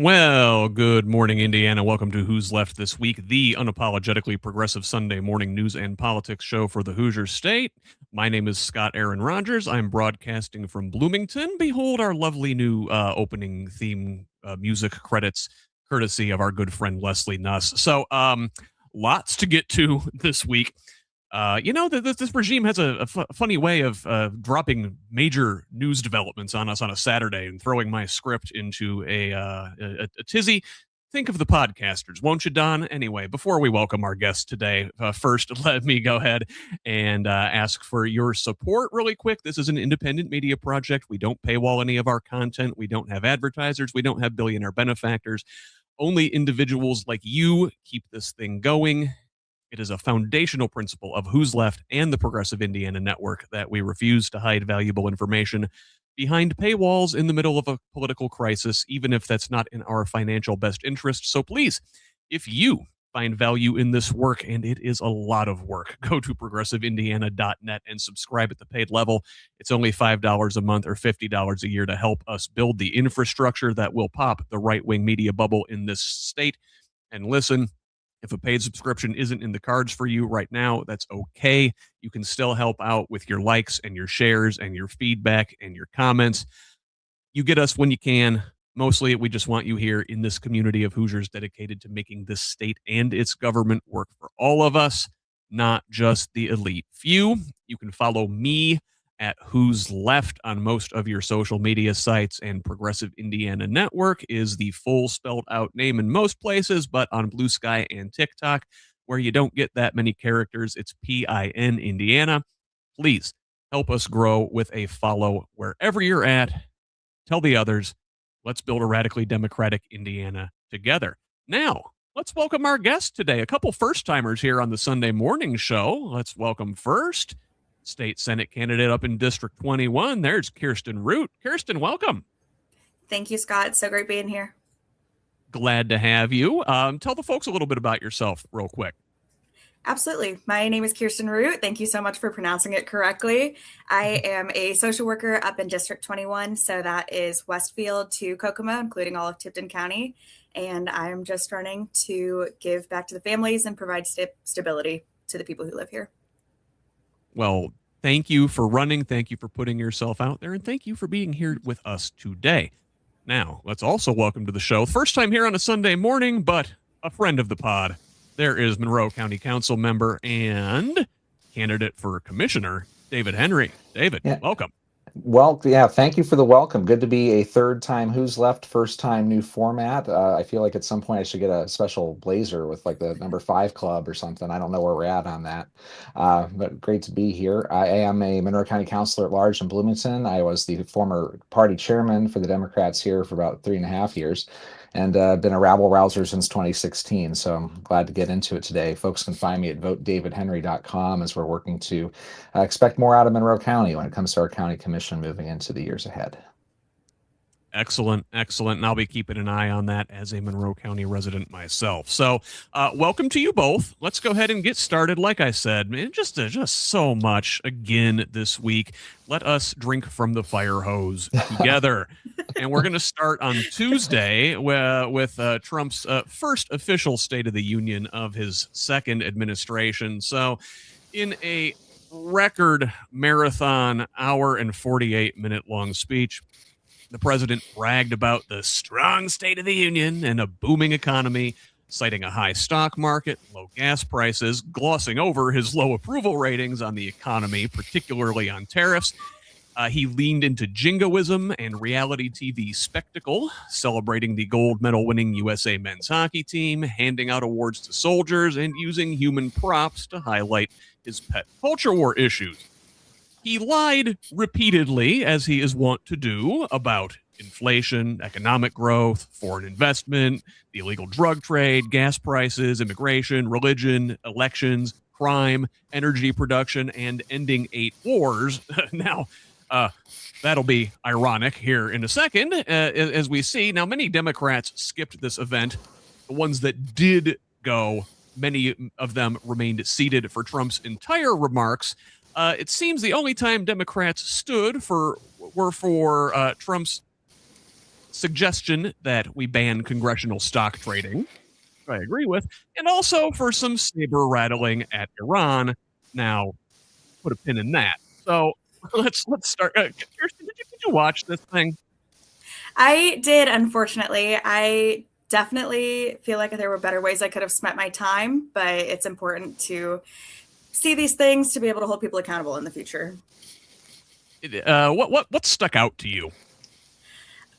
Well, good morning, Indiana. Welcome to Who's Left This Week, the unapologetically progressive Sunday morning news and politics show for the Hoosier State. My name is Scott Aaron Rogers. I'm broadcasting from Bloomington. Behold our lovely new opening theme music credits, courtesy of our good friend Leslie Nuss. Lots to get to this week. This regime has a funny way of dropping major news developments on us on a Saturday and throwing my script into a tizzy. Think of the podcasters, won't you, Don? Anyway, before we welcome our guest today, first, let me go ahead and ask for your support really quick. This is an independent media project. We don't paywall any of our content. We don't have advertisers. We don't have billionaire benefactors. Only individuals like you keep this thing going. It is a foundational principle of Who's Left and the Progressive Indiana Network that we refuse to hide valuable information behind paywalls in the middle of a political crisis, even if that's not in our financial best interest. So please, if you find value in this work, and it is a lot of work, go to progressiveindiana.net and subscribe at the paid level. It's only $5 a month or $50 a year to help us build the infrastructure that will pop the right-wing media bubble in this state. And listen, if a paid subscription isn't in the cards for you right now, that's okay. You can still help out with your likes and your shares and your feedback and your comments. You get us when you can. Mostly, we just want you here in this community of Hoosiers dedicated to making this state and its government work for all of us, not just the elite few. You can follow me at Who's Left on most of your social media sites, and Progressive Indiana Network is the full spelled out name in most places, but on Blue Sky and TikTok, where you don't get that many characters, it's PIN Indiana. Please help us grow with a follow wherever you're at. Tell the others. Let's build a radically democratic Indiana together. Now, let's welcome our guest today. A couple first-timers here on the Sunday morning show. Let's welcome first State Senate candidate up in District 21. There's Kirsten Root. Kirsten, welcome. Thank you, Scott. So great being here. Glad to have you. Tell the folks a little bit about yourself real quick. Absolutely. My name is Kirsten Root. Thank you so much for pronouncing it correctly. I am a social worker up in District 21. So that is Westfield to Kokomo, including all of Tipton County. And I'm just running to give back to the families and provide stability to the people who live here. Well, thank you for running. Thank you for putting yourself out there. And thank you for being here with us today. Now, let's also welcome to the show, first time here on a Sunday morning, but a friend of the pod. There is Monroe County Council member and candidate for commissioner, David Henry. David, welcome. Well, yeah, thank you for the welcome. Good to be a third time Who's Left, first time new format. I feel like at some point I should get a special blazer with like the number 5 club or something. I don't know where we're at on that, but great to be here. I am a Monroe County Councilor at Large in Bloomington. I was the former party chairman for the Democrats here for about 3.5 years. And been a rabble-rouser since 2016, so I'm glad to get into it today. Folks can find me at votedavidhenry.com as we're working to expect more out of Monroe County when it comes to our county commission moving into the years ahead. Excellent, excellent. And I'll be keeping an eye on that as a Monroe County resident myself. So welcome to you both. Let's go ahead and get started. Like I said, man, just so much again this week. Let us drink from the fire hose together. And we're going to start on Tuesday with Trump's first official State of the Union of his second administration. So in a record marathon hour and 48-minute long speech, the president bragged about the strong State of the Union and a booming economy, citing a high stock market, low gas prices, glossing over his low approval ratings on the economy, particularly on tariffs. He leaned into jingoism and reality TV spectacle, celebrating the gold medal winning USA men's hockey team, handing out awards to soldiers, and using human props to highlight his pet culture war issues. He lied repeatedly, as he is wont to do, about inflation, economic growth, foreign investment, the illegal drug trade, gas prices, immigration, religion, elections, crime, energy production, and ending 8 wars. Now, that'll be ironic here in a second, as we see. Now, many Democrats skipped this event. The ones that did go, many of them remained seated for Trump's entire remarks. It seems the only time Democrats stood were for Trump's suggestion that we ban congressional stock trading, which I agree with, and also for some saber rattling at Iran. Now, put a pin in that. So let's start. Kirsten, did you watch this thing? I did, unfortunately. I definitely feel like there were better ways I could have spent my time, but it's important to see these things to be able to hold people accountable in the future. What stuck out to you?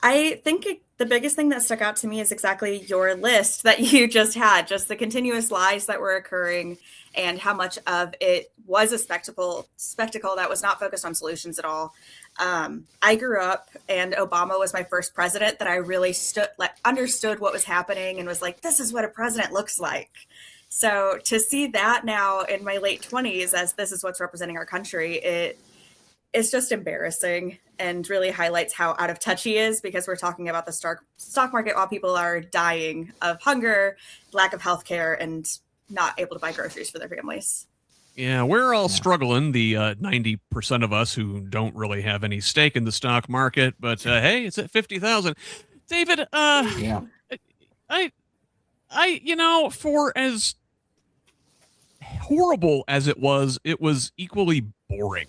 I think the biggest thing that stuck out to me is exactly your list that you just had, just the continuous lies that were occurring and how much of it was a spectacle that was not focused on solutions at all. I grew up and Obama was my first president that I really understood what was happening and was like, this is what a president looks like. So to see that now in my late 20s, as this is what's representing our country, it's just embarrassing and really highlights how out of touch he is, because we're talking about the stock market while people are dying of hunger, lack of health care, and not able to buy groceries for their families. Yeah, we're all struggling, the 90% of us who don't really have any stake in the stock market, but hey, it's at 50,000. David, Yeah. For as horrible as it was equally boring.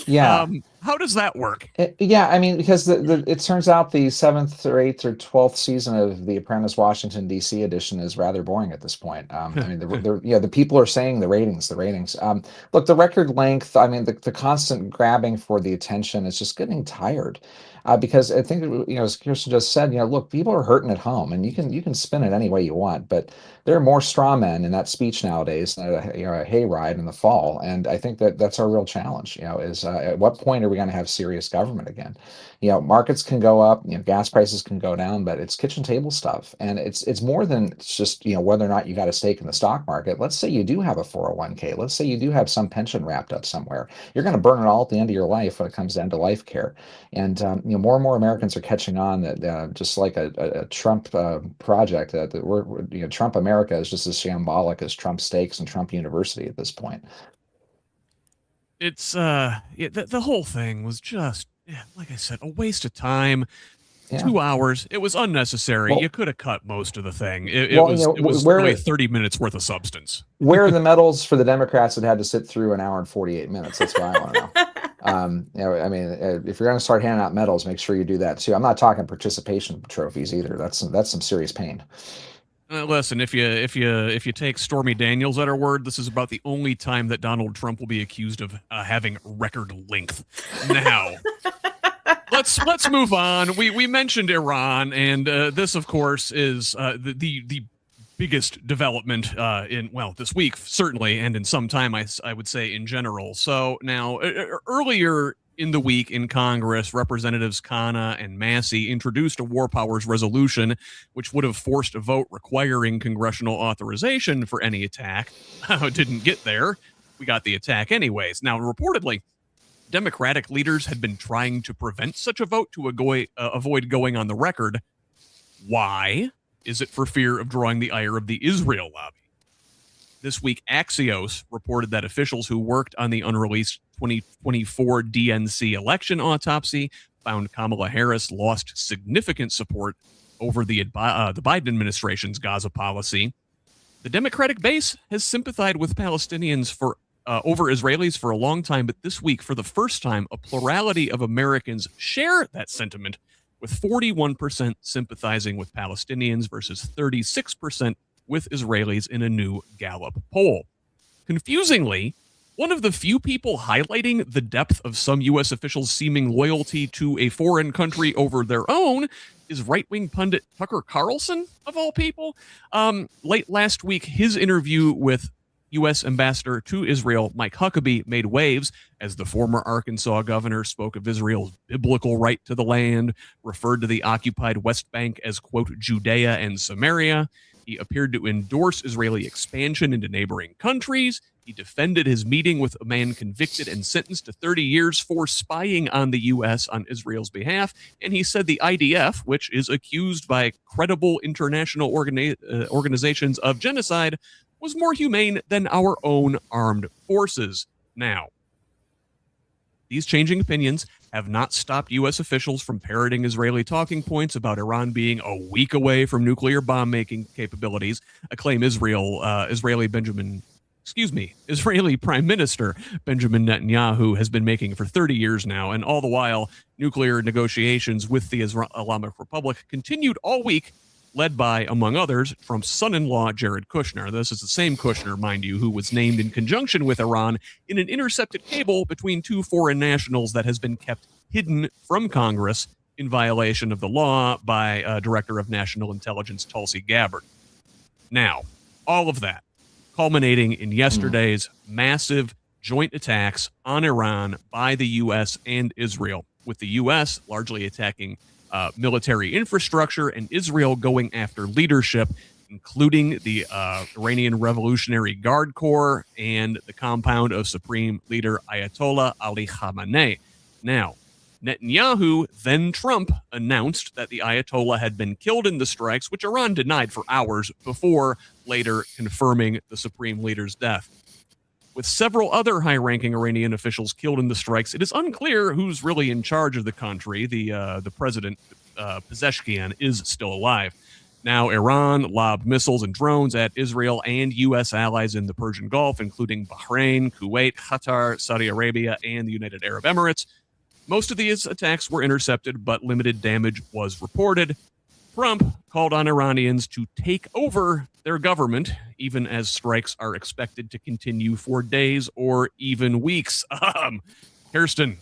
Yeah. How does that work? Yeah, I mean, because it turns out the 7th or 8th or 12th season of The Apprentice Washington D.C. edition is rather boring at this point. I mean, the people are saying the ratings. Look, the record length. I mean, the constant grabbing for the attention is just getting tired. Because I think, as Kirsten just said, look, people are hurting at home, and you can spin it any way you want, but there are more straw men in that speech nowadays than a hayride in the fall, and I think that's our real challenge. Is at what point are we going to have serious government again? Markets can go up, gas prices can go down, but it's kitchen table stuff, and it's more than just whether or not you got a stake in the stock market. Let's say you do have a 401k. Let's say you do have some pension wrapped up somewhere. You're going to burn it all at the end of your life when it comes to end of life care, and more and more Americans are catching on that just like a Trump project, that Trump America is just as shambolic as Trump stakes and Trump University at this point. It's the whole thing was just, like I said, a waste of time. Yeah. 2 hours. It was unnecessary. Well, you could have cut most of the thing. It well, was really 30 minutes worth of substance. Where are the medals for the Democrats that had to sit through an hour and 48 minutes? That's what I want to know. I mean, if you're going to start handing out medals, make sure you do that too. I'm not talking participation trophies either. That's some serious pain. Listen, if you take Stormy Daniels at her word, this is about the only time that Donald Trump will be accused of having record length. Now, let's move on. We mentioned Iran, and this, of course, is the biggest development this week, certainly, and in some time, I would say in general. So now, earlier in the week in Congress, Representatives Khanna and Massey introduced a war powers resolution, which would have forced a vote requiring congressional authorization for any attack. It didn't get there. We got the attack anyways. Now, reportedly, Democratic leaders had been trying to prevent such a vote to avoid going on the record. Why? Is it for fear of drawing the ire of the Israel lobby? This week, Axios reported that officials who worked on the unreleased 2024 DNC election autopsy found Kamala Harris lost significant support over the Biden administration's Gaza policy. The Democratic base has sympathized with Palestinians over Israelis for a long time, but this week, for the first time, a plurality of Americans share that sentiment, with 41% sympathizing with Palestinians versus 36% with Israelis in a new Gallup poll. Confusingly, one of the few people highlighting the depth of some U.S. officials' seeming loyalty to a foreign country over their own is right-wing pundit Tucker Carlson, of all people. Late last week, his interview with U.S. Ambassador to Israel, Mike Huckabee, made waves as the former Arkansas governor spoke of Israel's biblical right to the land, referred to the occupied West Bank as, quote, Judea and Samaria. He appeared to endorse Israeli expansion into neighboring countries. He defended his meeting with a man convicted and sentenced to 30 years for spying on the U.S. on Israel's behalf. And he said the IDF, which is accused by credible international organizations of genocide, was more humane than our own armed forces. Now, these changing opinions have not stopped U.S. officials from parroting Israeli talking points about Iran being a week away from nuclear bomb-making capabilities, a claim Israeli Prime Minister Benjamin Netanyahu has been making for 30 years now, and all the while, nuclear negotiations with the Islamic Republic continued all week, led by, among others, Trump's son-in-law, Jared Kushner. This is the same Kushner, mind you, who was named in conjunction with Iran in an intercepted cable between two foreign nationals that has been kept hidden from Congress in violation of the law by Director of National Intelligence Tulsi Gabbard. Now, all of that culminating in yesterday's massive joint attacks on Iran by the U.S. and Israel, with the U.S. largely attacking military infrastructure and Israel going after leadership, including the Iranian Revolutionary Guard Corps and the compound of Supreme Leader Ayatollah Ali Khamenei. Now, Netanyahu, then Trump, announced that the Ayatollah had been killed in the strikes, which Iran denied for hours before later confirming the Supreme Leader's death. With several other high-ranking Iranian officials killed in the strikes, it is unclear who's really in charge of the country. The president, Pezeshkian, is still alive. Now, Iran lobbed missiles and drones at Israel and U.S. allies in the Persian Gulf, including Bahrain, Kuwait, Qatar, Saudi Arabia, and the United Arab Emirates. Most of these attacks were intercepted, but limited damage was reported. Trump called on Iranians to take over their government, even as strikes are expected to continue for days or even weeks. Kirsten,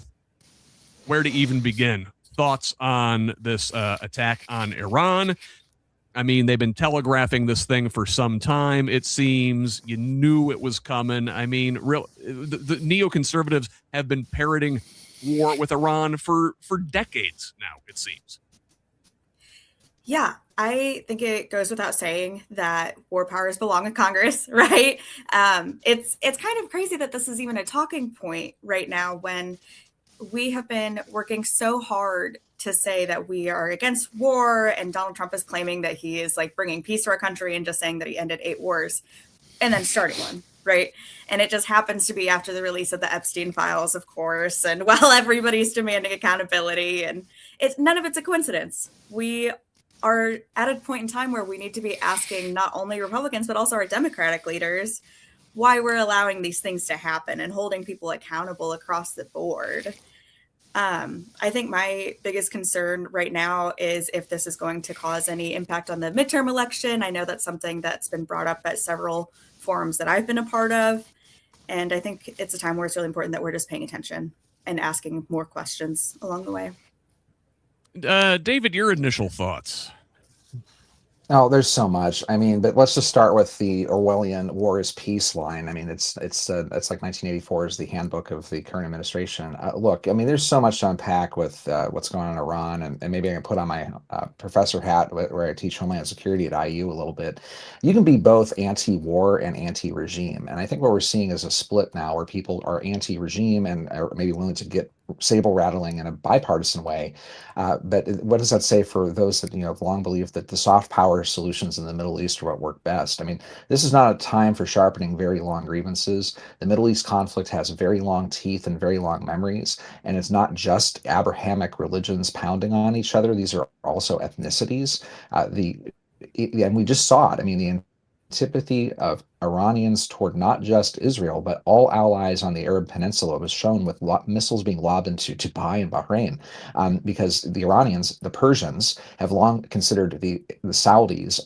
where to even begin? Thoughts on this attack on Iran? I mean, they've been telegraphing this thing for some time. It seems you knew it was coming. I mean, the neoconservatives have been parroting war with Iran for decades now, it seems. Yeah, I think it goes without saying that war powers belong in Congress, right? It's kind of crazy that this is even a talking point right now when we have been working so hard to say that we are against war, and Donald Trump is claiming that he is like bringing peace to our country and just saying that he ended 8 wars and then starting one, right? And it just happens to be after the release of the Epstein files, of course, and while everybody's demanding accountability, and none of it's a coincidence. We are at a point in time where we need to be asking not only Republicans, but also our Democratic leaders why we're allowing these things to happen and holding people accountable across the board. I think my biggest concern right now is if this is going to cause any impact on the midterm election. I know that's something that's been brought up at several forums that I've been a part of. And I think it's a time where it's really important that we're just paying attention and asking more questions along the way. David, your initial thoughts? Oh, there's so much. I mean, but let's just start with the Orwellian "war is peace" line. I mean, it's like 1984 is the handbook of the current administration. Look, I mean, there's so much to unpack with what's going on in Iran, and maybe I can put on my professor hat where I teach Homeland Security at IU a little bit. You can be both anti-war and anti-regime, and I think what we're seeing is a split now where people are anti-regime and are maybe willing to get saber rattling in a bipartisan way. But what does that say for those that have long believed that the soft power solutions in the Middle East are what work best? I mean, this is not a time for sharpening very long grievances. The Middle East conflict has very long teeth and very long memories, and it's not just Abrahamic religions pounding on each other. These are also ethnicities. And we just saw it. I mean, the antipathy of Iranians toward not just Israel, but all allies on the Arab Peninsula was shown with missiles being lobbed into Dubai and Bahrain, because the Iranians, the Persians, have long considered the Saudis,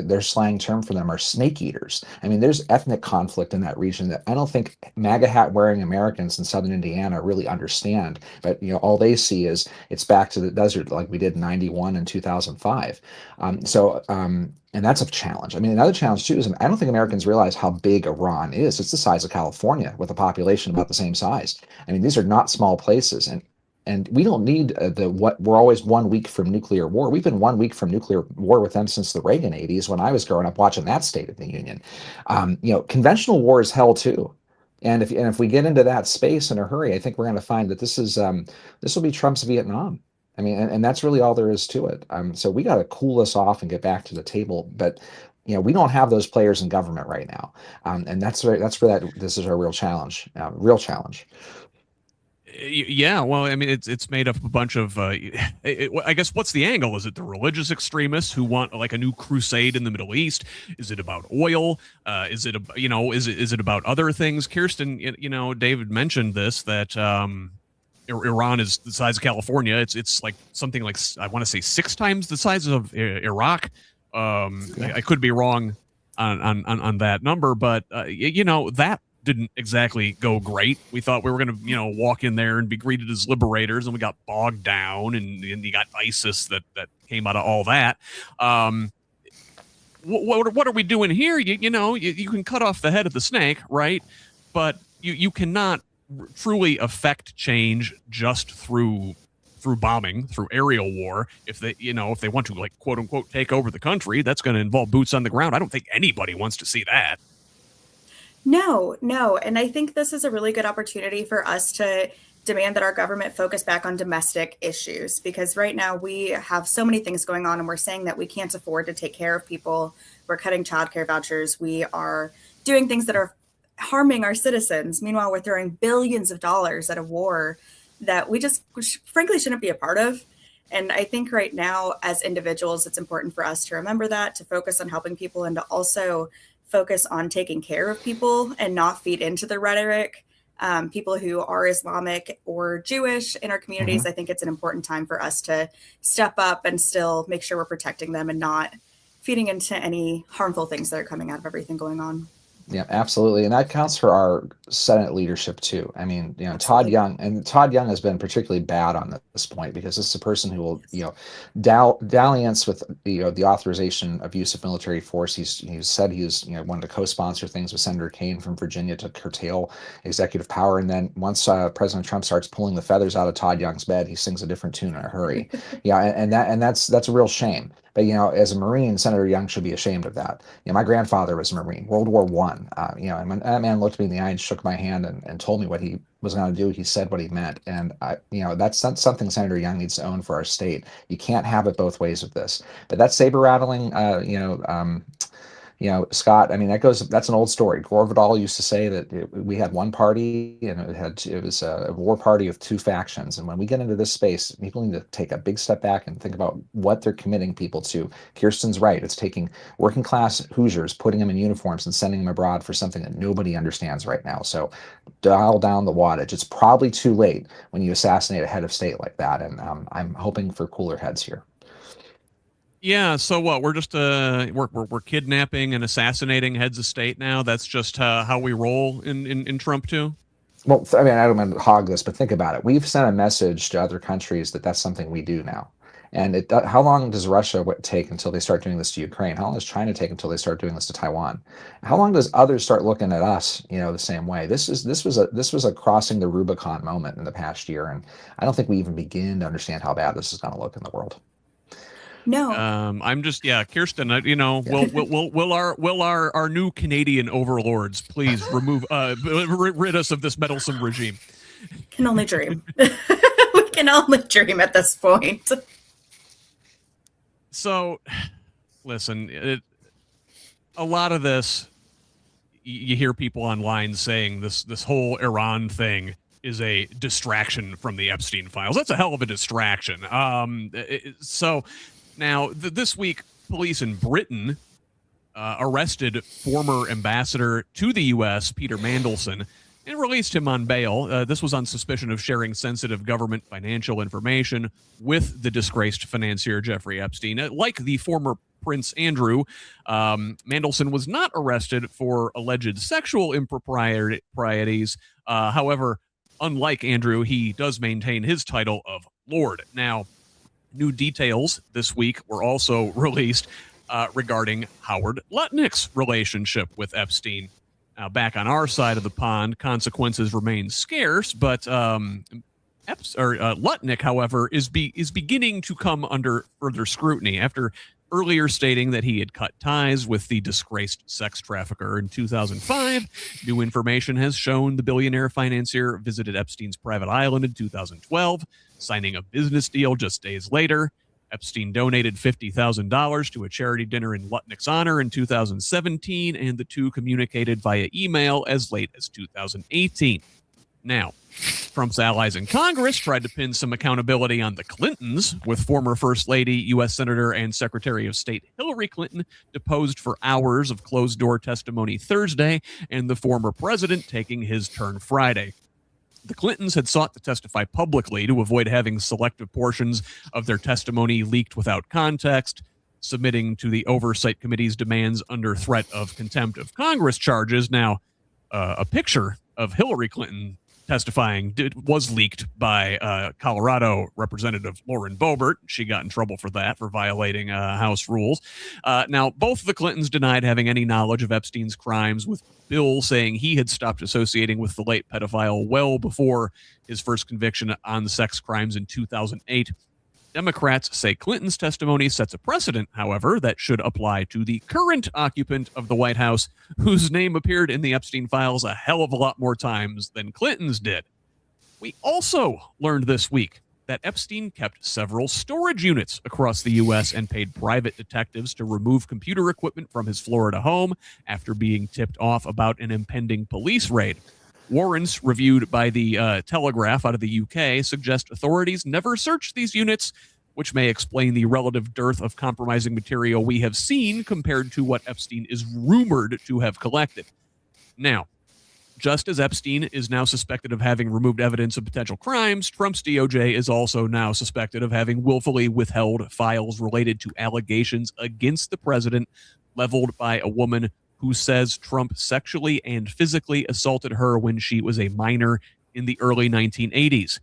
their slang term for them are snake eaters. I mean, there's ethnic conflict in that region that I don't think MAGA hat wearing Americans in southern Indiana really understand. But all they see is it's back to the desert like we did in 91 and 2005. And that's a challenge. I mean, another challenge too is I don't think Americans realize how big Iran is. It's the size of California with a population about the same size. I mean, these are not small places, and we don't need we're always 1 week from nuclear war. We've been 1 week from nuclear war with them since the Reagan 80s when I was growing up watching that State of the Union. Conventional war is hell too. And if we get into that space in a hurry, I think we're going to find that this will be Trump's Vietnam. I mean, and that's really all there is to it. So we got to cool this off and get back to the table. But we don't have those players in government right now, and that's where this is our real challenge. Yeah, well, I mean, it's made up of a bunch of. I guess what's the angle? Is it the religious extremists who want like a new crusade in the Middle East? Is it about oil? Is it is it about other things? Kirsten, David mentioned this that Iran is the size of California. It's like something like I want to say 6 times the size of Iraq. I could be wrong on that number, but that didn't exactly go great. We thought we were going to, walk in there and be greeted as liberators, and we got bogged down, and you got ISIS that came out of all that. What are we doing here? You can cut off the head of the snake, right? But you cannot truly affect change just through bombing, through aerial war. If they want to, like, quote unquote, take over the country, that's going to involve boots on the ground. I don't think anybody wants to see that. No. And I think this is a really good opportunity for us to demand that our government focus back on domestic issues, because right now we have so many things going on, and we're saying that we can't afford to take care of people. We're cutting childcare vouchers. We are doing things that are harming our citizens. Meanwhile, we're throwing billions of dollars at a war that we frankly shouldn't be a part of. And I think right now, as individuals, it's important for us to remember that, to focus on helping people, and to also focus on taking care of people and not feed into the rhetoric. People who are Islamic or Jewish in our communities, I think it's an important time for us to step up and still make sure we're protecting them and not feeding into any harmful things that are coming out of everything going on. Yeah, absolutely. And that counts for our Senate leadership too. I mean, Todd Young has been particularly bad on this point, because this is a person who will, dalliance with the authorization of use of military force. He's said he's wanted to co-sponsor things with Senator Kaine from Virginia to curtail executive power. And then once President Trump starts pulling the feathers out of Todd Young's bed, he sings a different tune in a hurry. That's a real shame. But as a Marine, Senator Young should be ashamed of that. My grandfather was a Marine, World War I. And when that man looked me in the eye and shook my hand and told me what he was going to do, he said what he meant. And that's something Senator Young needs to own for our state. You can't have it both ways with this. But that saber rattling, Scott, I mean, that's an old story. Gore Vidal used to say that we had one party, and it was a war party with 2 factions. And when we get into this space, people need to take a big step back and think about what they're committing people to. Kirsten's right. It's taking working class Hoosiers, putting them in uniforms and sending them abroad for something that nobody understands right now. So dial down the wattage. It's probably too late when you assassinate a head of state like that. And I'm hoping for cooler heads here. Yeah, so what? We're just we're kidnapping and assassinating heads of state now. That's just how we roll in Trump too. Well, I mean, I don't want to hog this, but think about it. We've sent a message to other countries that that's something we do now. And how long does Russia take until they start doing this to Ukraine? How long does China take until they start doing this to Taiwan? How long does others start looking at us, the same way? This was a crossing the Rubicon moment in the past year, and I don't think we even begin to understand how bad this is going to look in the world. No. I'm just Kirsten. Will our new Canadian overlords please remove rid us of this meddlesome regime? Can only dream. We can only dream at this point. So, listen, a lot of this, you hear people online saying this whole Iran thing is a distraction from the Epstein files. That's a hell of a distraction. So. Now, this week, police in Britain arrested former ambassador to the U.S., Peter Mandelson, and released him on bail. This was on suspicion of sharing sensitive government financial information with the disgraced financier Jeffrey Epstein. Like the former Prince Andrew, Mandelson was not arrested for alleged sexual improprieties. However, unlike Andrew, he does maintain his title of Lord. Now, new details this week were also released regarding Howard Lutnick's relationship with Epstein. Now, back on our side of the pond, consequences remain scarce, but Lutnick, however, is beginning to come under further scrutiny after earlier stating that he had cut ties with the disgraced sex trafficker in 2005. New information has shown the billionaire financier visited Epstein's private island in 2012, signing a business deal just days later. Epstein donated $50,000 to a charity dinner in Lutnick's honor in 2017, and the two communicated via email as late as 2018. Now, Trump's allies in Congress tried to pin some accountability on the Clintons, with former First Lady, U.S. Senator, and Secretary of State Hillary Clinton deposed for hours of closed-door testimony Thursday, and the former president taking his turn Friday. The Clintons had sought to testify publicly to avoid having selective portions of their testimony leaked without context, submitting to the Oversight Committee's demands under threat of contempt of Congress charges. Now, a picture of Hillary Clinton testifying was leaked by Colorado Representative Lauren Boebert. She got in trouble for that, for violating House rules. Now, both of the Clintons denied having any knowledge of Epstein's crimes, with Bill saying he had stopped associating with the late pedophile well before his first conviction on the sex crimes in 2008. Democrats say Clinton's testimony sets a precedent, however, that should apply to the current occupant of the White House, whose name appeared in the Epstein files a hell of a lot more times than Clinton's did. We also learned this week that Epstein kept several storage units across the U.S. and paid private detectives to remove computer equipment from his Florida home after being tipped off about an impending police raid. Warrants reviewed by the Telegraph out of the UK suggest authorities never searched these units, which may explain the relative dearth of compromising material we have seen compared to what Epstein is rumored to have collected. Now, just as Epstein is now suspected of having removed evidence of potential crimes, Trump's DOJ is also now suspected of having willfully withheld files related to allegations against the president leveled by a woman who says Trump sexually and physically assaulted her when she was a minor in the early 1980s.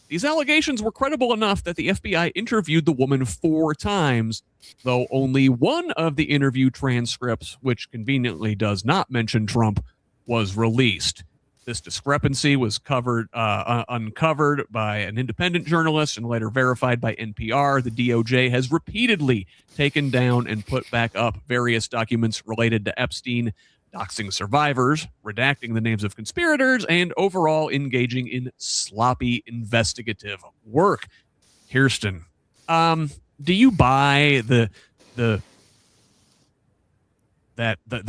These allegations were credible enough that the FBI interviewed the woman 4 times, though only one of the interview transcripts, which conveniently does not mention Trump, was released. This discrepancy was uncovered by an independent journalist and later verified by NPR. The DOJ has repeatedly taken down and put back up various documents related to Epstein, doxing survivors, redacting the names of conspirators, and overall engaging in sloppy investigative work. Kirsten, do you buy that the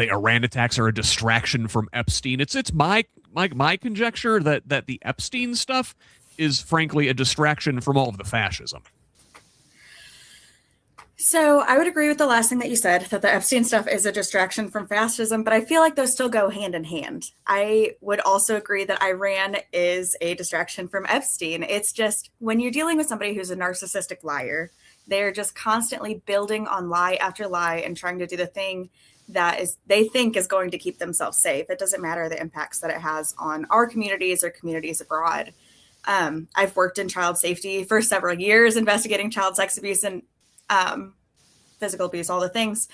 Iran attacks are a distraction from Epstein? It's my conjecture that the Epstein stuff is frankly a distraction from all of the fascism. So I would agree with the last thing that you said, that the Epstein stuff is a distraction from fascism, but I feel like those still go hand in hand. I would also agree that Iran is a distraction from Epstein. It's just when you're dealing with somebody who's a narcissistic liar, they're just constantly building on lie after lie and trying to do the thing that is they think is going to keep themselves safe. It doesn't matter the impacts that it has on our communities or communities abroad. I've worked in child safety for several years, investigating child sex abuse and physical abuse, all the things.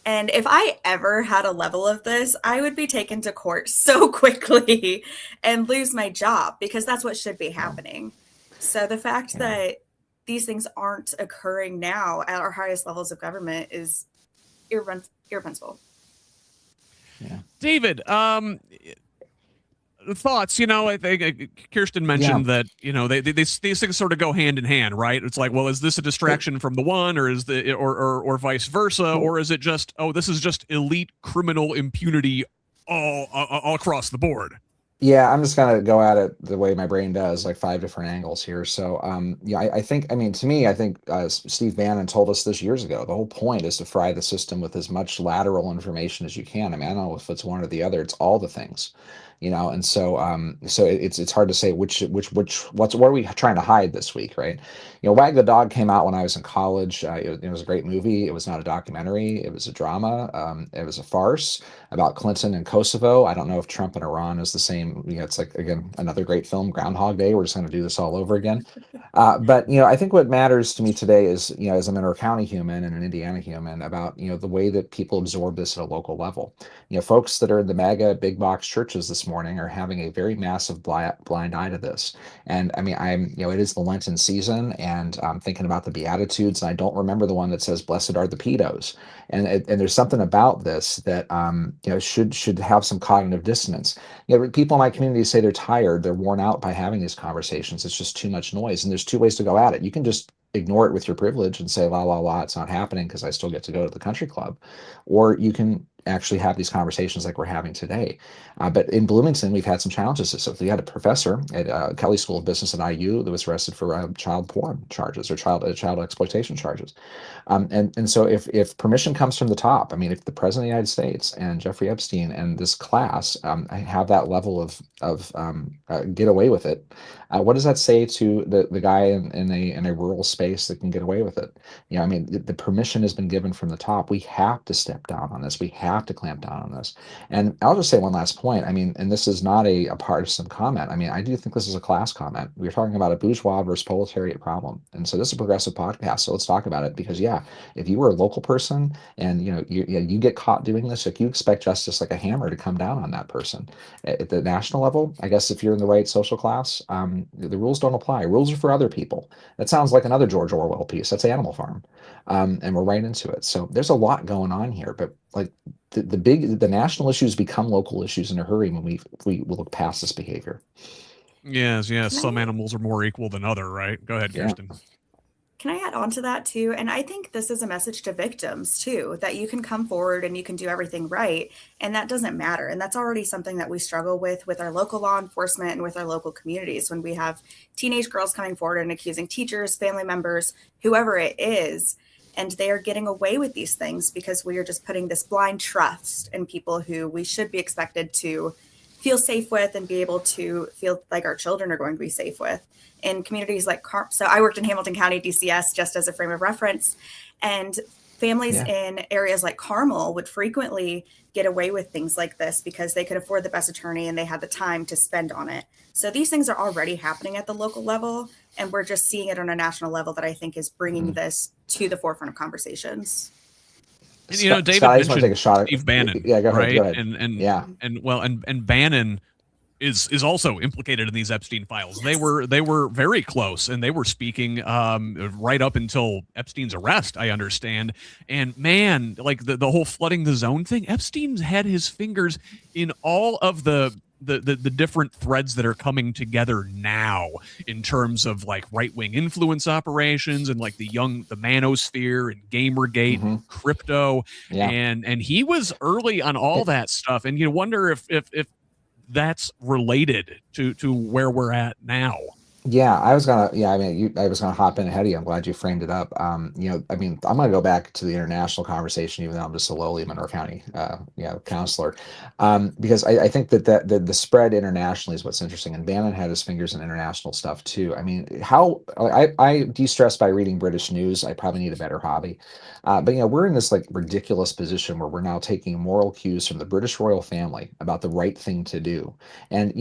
And if I ever had a level of this, I would be taken to court so quickly and lose my job, because that's what should be happening. So the fact that these things aren't occurring now at our highest levels of government is irrepressible. Yeah. David, thoughts? I think Kirsten mentioned that these things sort of go hand in hand, right? It's like, well, is this a distraction from the one, or is or vice versa, or is it just, this is just elite criminal impunity all across the board? Yeah, I'm just gonna go at it the way my brain does, like 5 different angles here. So, I think Steve Bannon told us this years ago. The whole point is to fry the system with as much lateral information as you can. I don't know if it's one or the other. It's all the things, And so, it's hard to say what are we trying to hide this week, right? Wag the Dog came out when I was in college. It was a great movie. It was not a documentary. It was a drama. It was a farce about Clinton and Kosovo. I don't know if Trump and Iran is the same. It's like, again, another great film, Groundhog Day. We're just going to do this all over again. But I think what matters to me today is, as a Monroe County human and an Indiana human, about the way that people absorb this at a local level. Folks that are in the mega big box churches this morning are having a very massive blind eye to this. And it is the Lenten season, and I'm thinking about the Beatitudes, and I don't remember the one that says, "Blessed are the pedos." And there's something about this that should have some cognitive dissonance. People in my community say they're tired, they're worn out by having these conversations. It's just too much noise, and there's 2 ways to go at it. You can just ignore it with your privilege and say, la la la, it's not happening because I still get to go to the country club, or you can actually have these conversations like we're having today. But in Bloomington, we've had some challenges. So we had a professor at Kelly School of Business at IU that was arrested for child porn charges or child exploitation charges. And so if permission comes from the top, I mean, if the president of the United States and Jeffrey Epstein and this class have that level of get away with it, what does that say to the guy in a rural space that can get away with it? I mean, the permission has been given from the top. We have to step down on this. We have to clamp down on this. And I'll just say one last point. I mean, and this is not a partisan comment. I mean, I do think this is a class comment. We're talking about a bourgeois versus proletariat problem. And so this is a progressive podcast. So let's talk about it because, yeah, if you were a local person and, you get caught doing this, like you expect justice like a hammer to come down on that person. At the national level, I guess if you're in the right social class, the rules don't apply. Rules are for other people. That sounds like another George Orwell piece. That's Animal Farm. And we're right into it. So there's a lot going on here, but like the national issues become local issues in a hurry when we look past this behavior. Yes. Some animals are more equal than other, right? Go ahead, Kirsten. Can I add on to that too? And I think this is a message to victims too, that you can come forward and you can do everything right. And that doesn't matter. And that's already something that we struggle with our local law enforcement and with our local communities when we have teenage girls coming forward and accusing teachers, family members, whoever it is. And they are getting away with these things because we are just putting this blind trust in people who we should be expected to feel safe with and be able to feel like our children are going to be safe with. In communities like so I worked in Hamilton County DCS just as a frame of reference, and families in areas like Carmel would frequently get away with things like this because they could afford the best attorney and they had the time to spend on it. So these things are already happening at the local level, and we're just seeing it on a national level that I think is bringing this to the forefront of conversations. And, David Scott, I just want to mentioned take a shot at Steve Bannon, yeah, go ahead, right? go ahead. And Bannon is also implicated in these Epstein files. Yes. They were very close, and they were speaking right up until Epstein's arrest, I understand. And man, like the whole flooding the zone thing, Epstein's had his fingers in all of the different threads that are coming together now in terms of like right-wing influence operations and like the manosphere and Gamergate, and crypto. And he was early on all that stuff. And you wonder if that's related to where we're at now. Yeah, I was gonna hop in ahead of you. I'm glad you framed it up. I mean, I'm gonna go back to the international conversation, even though I'm just a lowly Monroe County, counselor, because I think that the spread internationally is what's interesting. And Bannon had his fingers in international stuff too. I mean, I de-stress by reading British news. I probably need a better hobby, but we're in this like ridiculous position where we're now taking moral cues from the British royal family about the right thing to do, and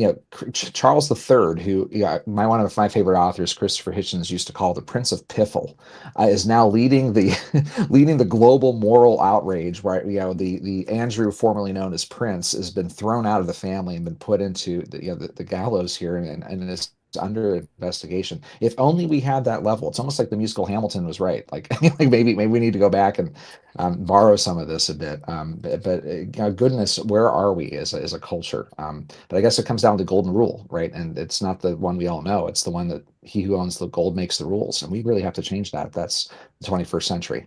Charles III, who one of my favorite authors, Christopher Hitchens, used to call the Prince of Piffle, is now leading the global moral outrage, where the Andrew, formerly known as Prince, has been thrown out of the family and been put into the gallows here, and is under investigation. If only we had that level. It's almost like the musical Hamilton was right. Like maybe we need to go back and borrow some of this a bit. But goodness, where are we as a culture? But I guess it comes down to golden rule, right? And it's not the one we all know. It's the one that he who owns the gold makes the rules, and we really have to change that. That's the 21st century.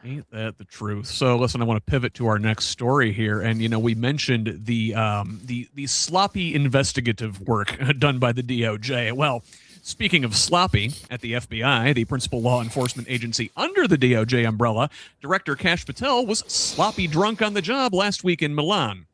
Ain't that the truth? So listen, I want to pivot to our next story here, and we mentioned the sloppy investigative work done by the DOJ. Well, speaking of sloppy, at the FBI, the principal law enforcement agency under the DOJ umbrella, Director Kash Patel was sloppy drunk on the job last week in Milan.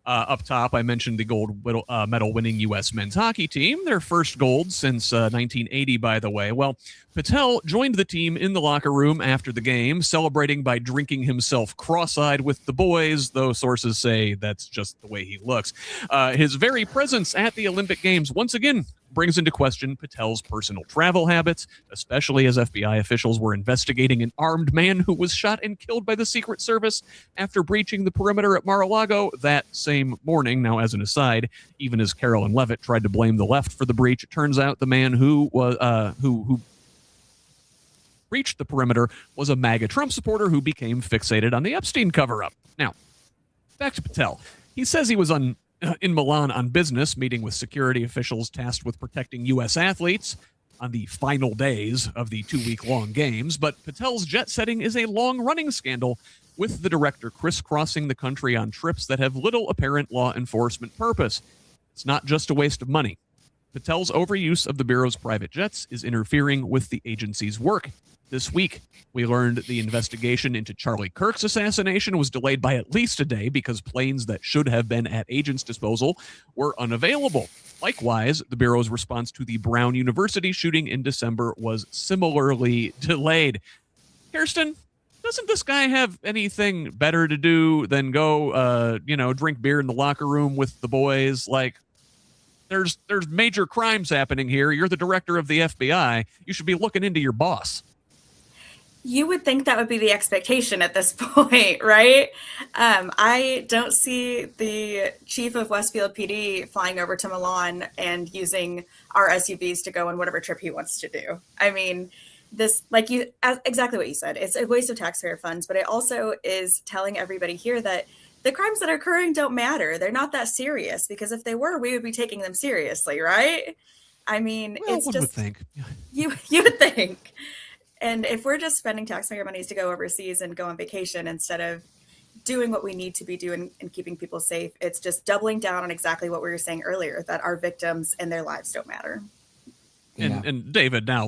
Up top, I mentioned the gold medal winning U.S. men's hockey team, their first gold since 1980, by the way. Well, Patel joined the team in the locker room after the game, celebrating by drinking himself cross-eyed with the boys, though sources say that's just the way he looks. His very presence at the Olympic Games once again brings into question Patel's personal travel habits, especially as FBI officials were investigating an armed man who was shot and killed by the Secret Service after breaching the perimeter at Mar-a-Lago that same morning. Now, as an aside, even as Carolyn Levitt tried to blame the left for the breach, it turns out the man who breached the perimeter was a MAGA Trump supporter who became fixated on the Epstein cover-up. Now, back to Patel. He says he was in Milan on business, meeting with security officials tasked with protecting U.S. athletes on the final days of the 2-week-long games. But Patel's jet setting is a long-running scandal with the director crisscrossing the country on trips that have little apparent law enforcement purpose. It's not just a waste of money. Patel's overuse of the Bureau's private jets is interfering with the agency's work. This week, we learned the investigation into Charlie Kirk's assassination was delayed by at least a day because planes that should have been at agents' disposal were unavailable. Likewise, the Bureau's response to the Brown University shooting in December was similarly delayed. Kirsten, doesn't this guy have anything better to do than go, drink beer in the locker room with the boys? Like, there's major crimes happening here. You're the director of the FBI. You should be looking into your boss. You would think that would be the expectation at this point, right? I don't see the chief of Westfield PD flying over to Milan and using our SUVs to go on whatever trip he wants to do. I mean, this, exactly what you said, it's a waste of taxpayer funds, but it also is telling everybody here that the crimes that are occurring don't matter. They're not that serious, because if they were, we would be taking them seriously, right? I mean, well, it's one just, would think. You would think. And if we're just spending taxpayer monies to go overseas and go on vacation instead of doing what we need to be doing and keeping people safe, it's just doubling down on exactly what we were saying earlier, that our victims and their lives don't matter. And David, now,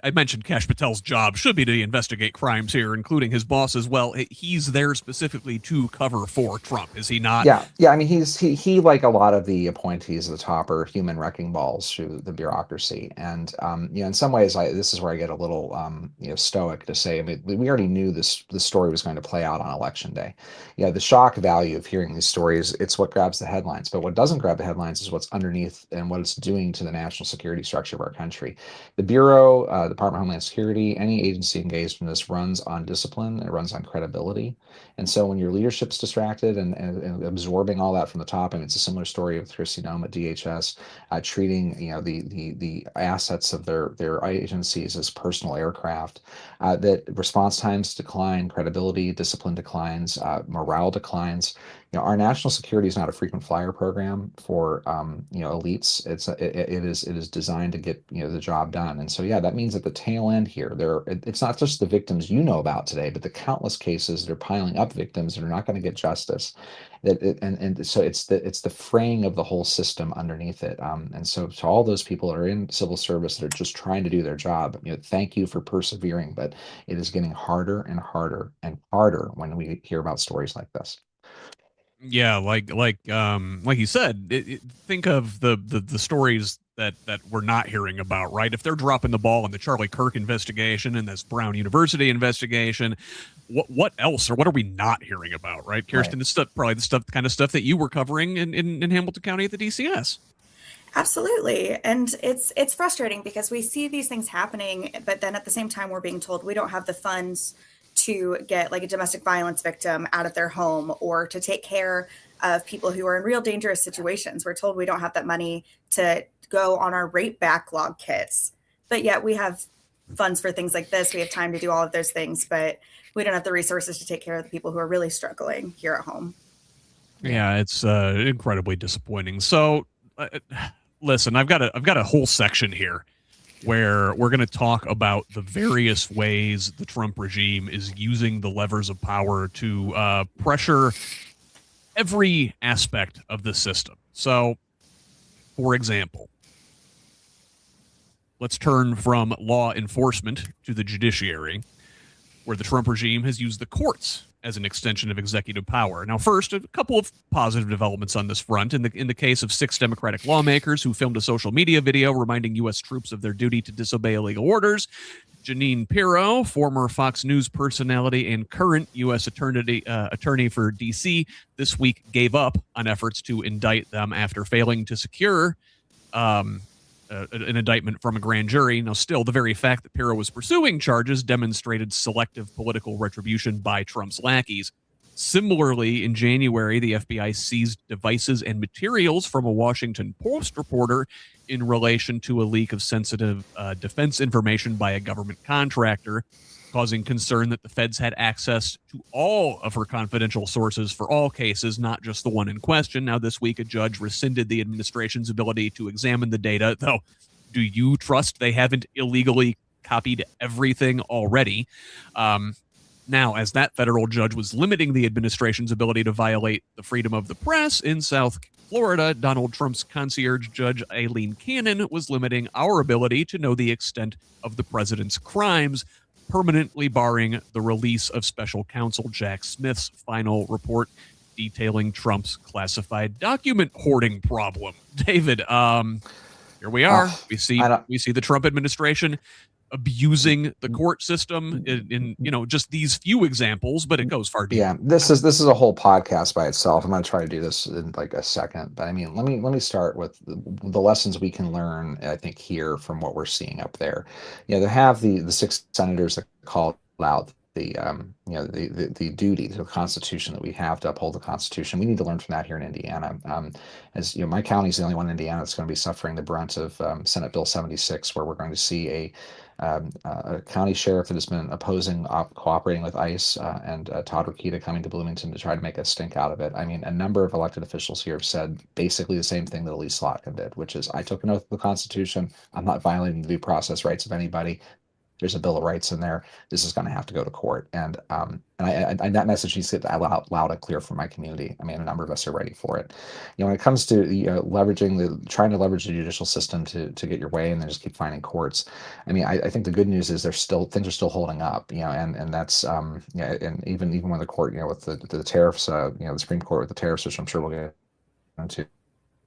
I mentioned Kash Patel's job should be to investigate crimes here, including his boss as well. He's there specifically to cover for Trump, is he not? Yeah. I mean, he like a lot of the appointees at the top are human wrecking balls through the bureaucracy, and in some ways, this is where I get a little stoic to say. I mean, we already knew the story was going to play out on election day. The shock value of hearing these stories, it's what grabs the headlines, but what doesn't grab the headlines is what's underneath and what it's doing to the national security structure of our country. The Bureau, Department of Homeland Security, any agency engaged in this runs on discipline. It runs on credibility. And so when your leadership's distracted and absorbing all that from the top, and it's a similar story with Kristi Noem at DHS, treating the assets of their agencies as personal aircraft, that response times decline, credibility, discipline declines, morale declines. Our national security is not a frequent flyer program for elites. It is designed to get the job done. And so that means at the tail end here, it's not just the victims you know about today, but the countless cases that are piling up victims that are not going to get justice. So it's the fraying of the whole system underneath it. And so to all those people that are in civil service that are just trying to do their job, thank you for persevering. But it is getting harder and harder and harder when we hear about stories like this. Yeah, like you said, think of the stories that we're not hearing about, right? If they're dropping the ball in the Charlie Kirk investigation and this Brown University investigation, what else, or what are we not hearing about, right, Kirsten? This stuff, probably the kind of stuff that you were covering in Hamilton County at the DCS. Absolutely. And it's frustrating because we see these things happening, but then at the same time, we're being told we don't have the funds to get like a domestic violence victim out of their home or to take care of people who are in real dangerous situations. We're told we don't have that money to go on our rape backlog kits, but yet we have funds for things like this. We have time to do all of those things, but we don't have the resources to take care of the people who are really struggling here at home. Yeah, it's incredibly disappointing. So listen, I've got a whole section here where we're going to talk about the various ways the Trump regime is using the levers of power to pressure every aspect of the system. So, for example, let's turn from law enforcement to the judiciary, where the Trump regime has used the courts as an extension of executive power. Now, first, a couple of positive developments on this front. In the case of 6 Democratic lawmakers who filmed a social media video reminding U.S. troops of their duty to disobey illegal orders, Jeanine Pirro, former Fox News personality and current U.S. attorney for D.C., this week gave up on efforts to indict them after failing to secure an indictment from a grand jury. Now, still, the very fact that Pirro was pursuing charges demonstrated selective political retribution by Trump's lackeys. Similarly, in January, the FBI seized devices and materials from a Washington Post reporter in relation to a leak of sensitive defense information by a government contractor, causing concern that the feds had access to all of her confidential sources for all cases, not just the one in question. Now, this week, a judge rescinded the administration's ability to examine the data, though. Do you trust they haven't illegally copied everything already? Now, as that federal judge was limiting the administration's ability to violate the freedom of the press in South Florida, Donald Trump's concierge judge, Aileen Cannon, was limiting our ability to know the extent of the president's crimes, permanently barring the release of special counsel Jack Smith's final report detailing Trump's classified document hoarding problem. David, here we are. We see the Trump administration abusing the court system in just these few examples, but it goes far deeper. Yeah, this is a whole podcast by itself. I'm going to try to do this in like a second, but I mean, let me start with the lessons we can learn, I think, here from what we're seeing up there. They have the 6 senators that called out the the duty to the Constitution, that we have to uphold the Constitution. We need to learn from that here in Indiana. As my county is the only one in Indiana that's going to be suffering the brunt of Senate Bill 76, where we're going to see a county sheriff that has been opposing cooperating with ICE, and Todd Rokita coming to Bloomington to try to make a stink out of it. I mean, a number of elected officials here have said basically the same thing that Elise Slotkin did, which is, I took an oath of the Constitution. I'm not violating the due process rights of anybody. There's a Bill of Rights in there. This is going to have to go to court. And that message needs to get loud and clear from my community. I mean, a number of us are ready for it. When it comes to trying to leverage the judicial system to get your way, and then just keep finding courts. I mean, I think the good news is things are still holding up. And that's and even when the court, with the tariffs, the Supreme Court with the tariffs, which I'm sure we'll get into.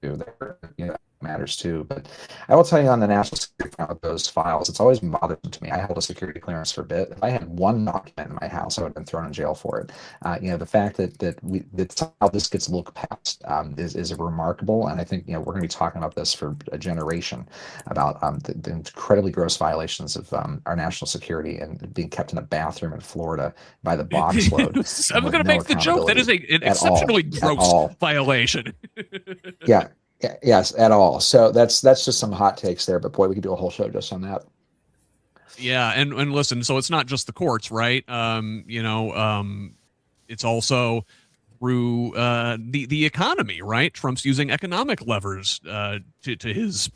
That matters too. But I will tell you, on the national security front with those files, it's always bothered to me. I held a security clearance for a bit. If I had one document in my house, I would have been thrown in jail for it. The fact that how this gets looked past is remarkable. And I think we're going to be talking about this for a generation, about the incredibly gross violations of our national security, and being kept in a bathroom in Florida by the box load. I was going to make the joke. That is an exceptionally gross violation. Yeah. Yes, at all. So that's just some hot takes there, but boy, we could do a whole show just on that. Yeah, and listen, so it's not just the courts, right? It's also through the economy, right? Trump's using economic levers to his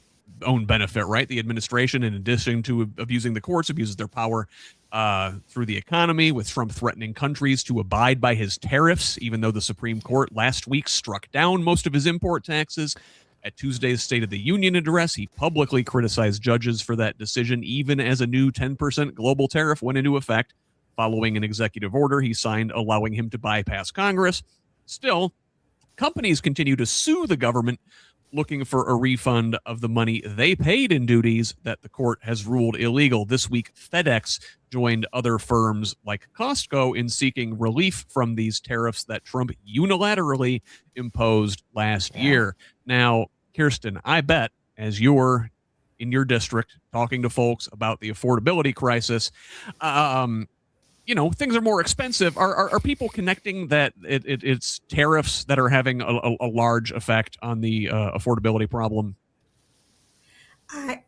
own benefit, right? The administration, in addition to abusing the courts, abuses their power through the economy, with Trump threatening countries to abide by his tariffs, even though the Supreme Court last week struck down most of his import taxes. At Tuesday's State of the Union address, he publicly criticized judges for that decision, even as a new 10% global tariff went into effect following an executive order he signed allowing him to bypass Congress. Still, companies continue to sue the government, looking for a refund of the money they paid in duties that the court has ruled illegal. This week, FedEx joined other firms like Costco in seeking relief from these tariffs that Trump unilaterally imposed last year. Now, Kirsten, I bet, as you're in your district talking to folks about the affordability crisis, things are more expensive. Are people connecting that it's tariffs that are having a large effect on the affordability problem?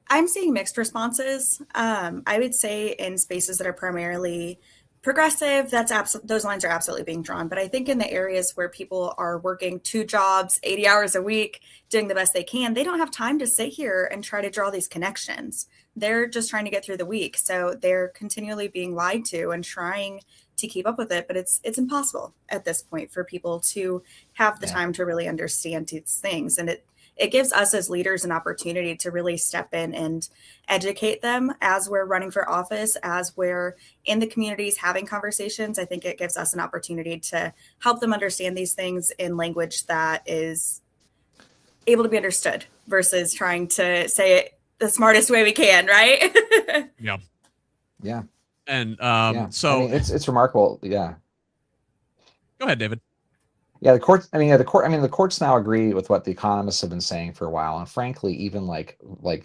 I'm seeing mixed responses. I would say in spaces that are primarily progressive, those lines are absolutely being drawn. But I think in the areas where people are working 2 jobs, 80 hours a week, doing the best they can, they don't have time to sit here and try to draw these connections. They're just trying to get through the week. So they're continually being lied to and trying to keep up with it. But it's impossible at this point for people to have the time to really understand these things. And it gives us as leaders an opportunity to really step in and educate them as we're running for office, as we're in the communities having conversations. I think it gives us an opportunity to help them understand these things in language that is able to be understood versus trying to say it the smartest way we can, right? Yeah. Yeah. And so I mean, it's remarkable. Yeah. Go ahead, David. Yeah, the courts now agree with what the economists have been saying for a while, and frankly, even like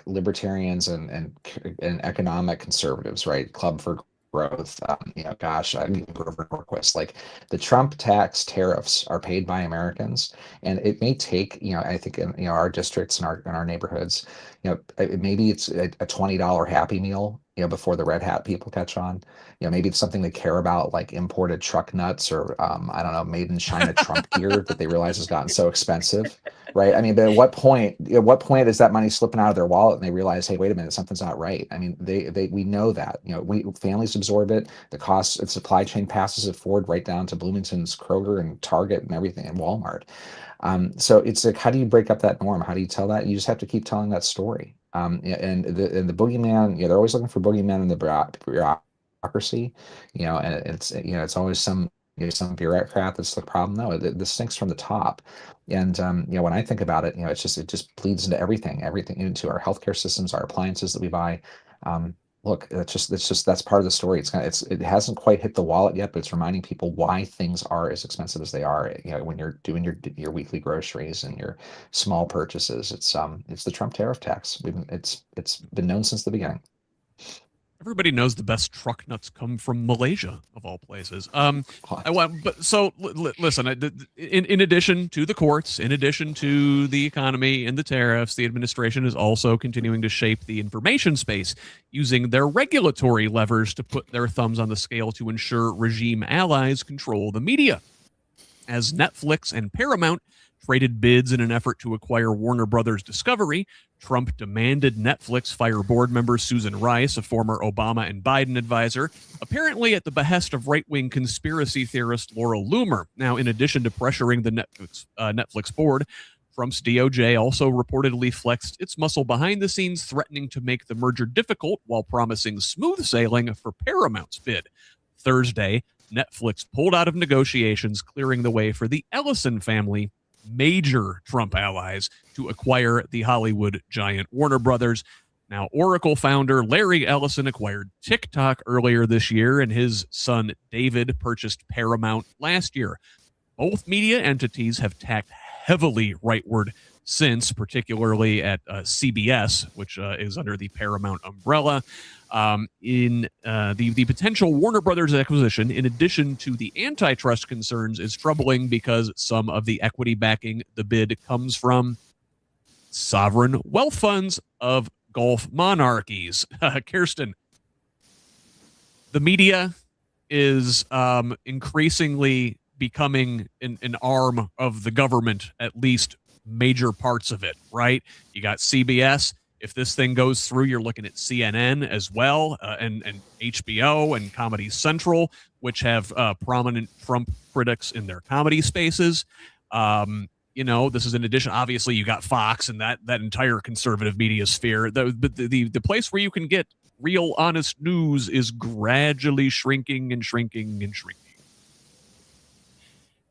libertarians and economic conservatives, right? Club for Growth, Grover Norquist, like the Trump tax tariffs are paid by Americans, and it may take, I think in our districts and our neighborhoods, maybe it's a $20 Happy Meal, before the red hat people catch on. Maybe it's something they care about, like imported truck nuts, or I don't know, made in China Trump gear that they realize has gotten so expensive, right? I mean, but at what point is that money slipping out of their wallet and they realize, hey, wait a minute, something's not right? I mean, we know that, families absorb it. The costs of supply chain passes it forward right down to Bloomington's, Kroger, and Target, and everything, and Walmart. So it's like, how do you break up that norm? How do you tell that? You just have to keep telling that story. And the boogeyman, they're always looking for boogeyman in the bureaucracy, and it's always some bureaucrat that's the problem. No, this stinks from the top. And when I think about it, it just bleeds into everything into our healthcare systems, our appliances that we buy. Look, that's part of the story. It hasn't quite hit the wallet yet, but it's reminding people why things are as expensive as they are. When you're doing your weekly groceries and your small purchases, it's the Trump tariff tax. It's been known since the beginning. Everybody knows the best truck nuts come from Malaysia, of all places. Listen. In addition to the courts, in addition to the economy and the tariffs, the administration is also continuing to shape the information space, using their regulatory levers to put their thumbs on the scale to ensure regime allies control the media. As Netflix and Paramount traded bids in an effort to acquire Warner Brothers Discovery, Trump demanded Netflix fire board member Susan Rice, a former Obama and Biden advisor, apparently at the behest of right-wing conspiracy theorist Laura Loomer. Now, in addition to pressuring the Netflix board, Trump's DOJ also reportedly flexed its muscle behind the scenes, threatening to make the merger difficult while promising smooth sailing for Paramount's bid. Thursday, Netflix pulled out of negotiations, clearing the way for the Ellison family, major Trump allies, to acquire the Hollywood giant Warner Brothers. Now, Oracle founder Larry Ellison acquired TikTok earlier this year, and his son David purchased Paramount last year. Both media entities have tacked heavily rightward since, particularly at CBS, which is under the Paramount umbrella. The potential Warner Brothers acquisition, in addition to the antitrust concerns, is troubling because some of the equity backing the bid comes from sovereign wealth funds of Gulf monarchies. Kirsten, the media is increasingly becoming an arm of the government, at least major parts of it, right? You got CBS. If this thing goes through, you're looking at CNN as well, and HBO and Comedy Central, which have prominent Trump critics in their comedy spaces. This is in addition. Obviously, you got Fox and that entire conservative media sphere. The place where you can get real, honest news is gradually shrinking and shrinking and shrinking.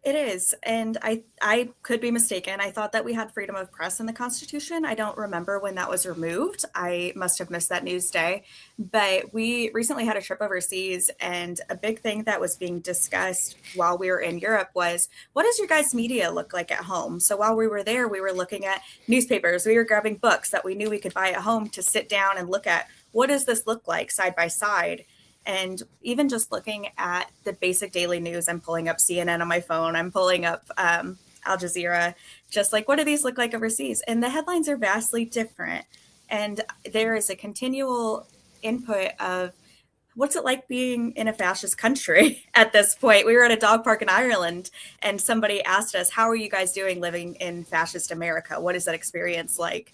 It is. And I could be mistaken. I thought that we had freedom of press in the Constitution. I don't remember when that was removed. I must have missed that news day. But we recently had a trip overseas, and a big thing that was being discussed while we were in Europe was, what does your guys' media look like at home? So while we were there, we were looking at newspapers. We were grabbing books that we knew we could buy at home to sit down and look at, what does this look like side by side? And even just looking at the basic daily news, I'm pulling up CNN on my phone. I'm pulling up Al Jazeera, just like, what do these look like overseas? And the headlines are vastly different. And there is a continual input of, what's it like being in a fascist country at this point? We were at a dog park in Ireland, and somebody asked us, how are you guys doing living in fascist America? What is that experience like?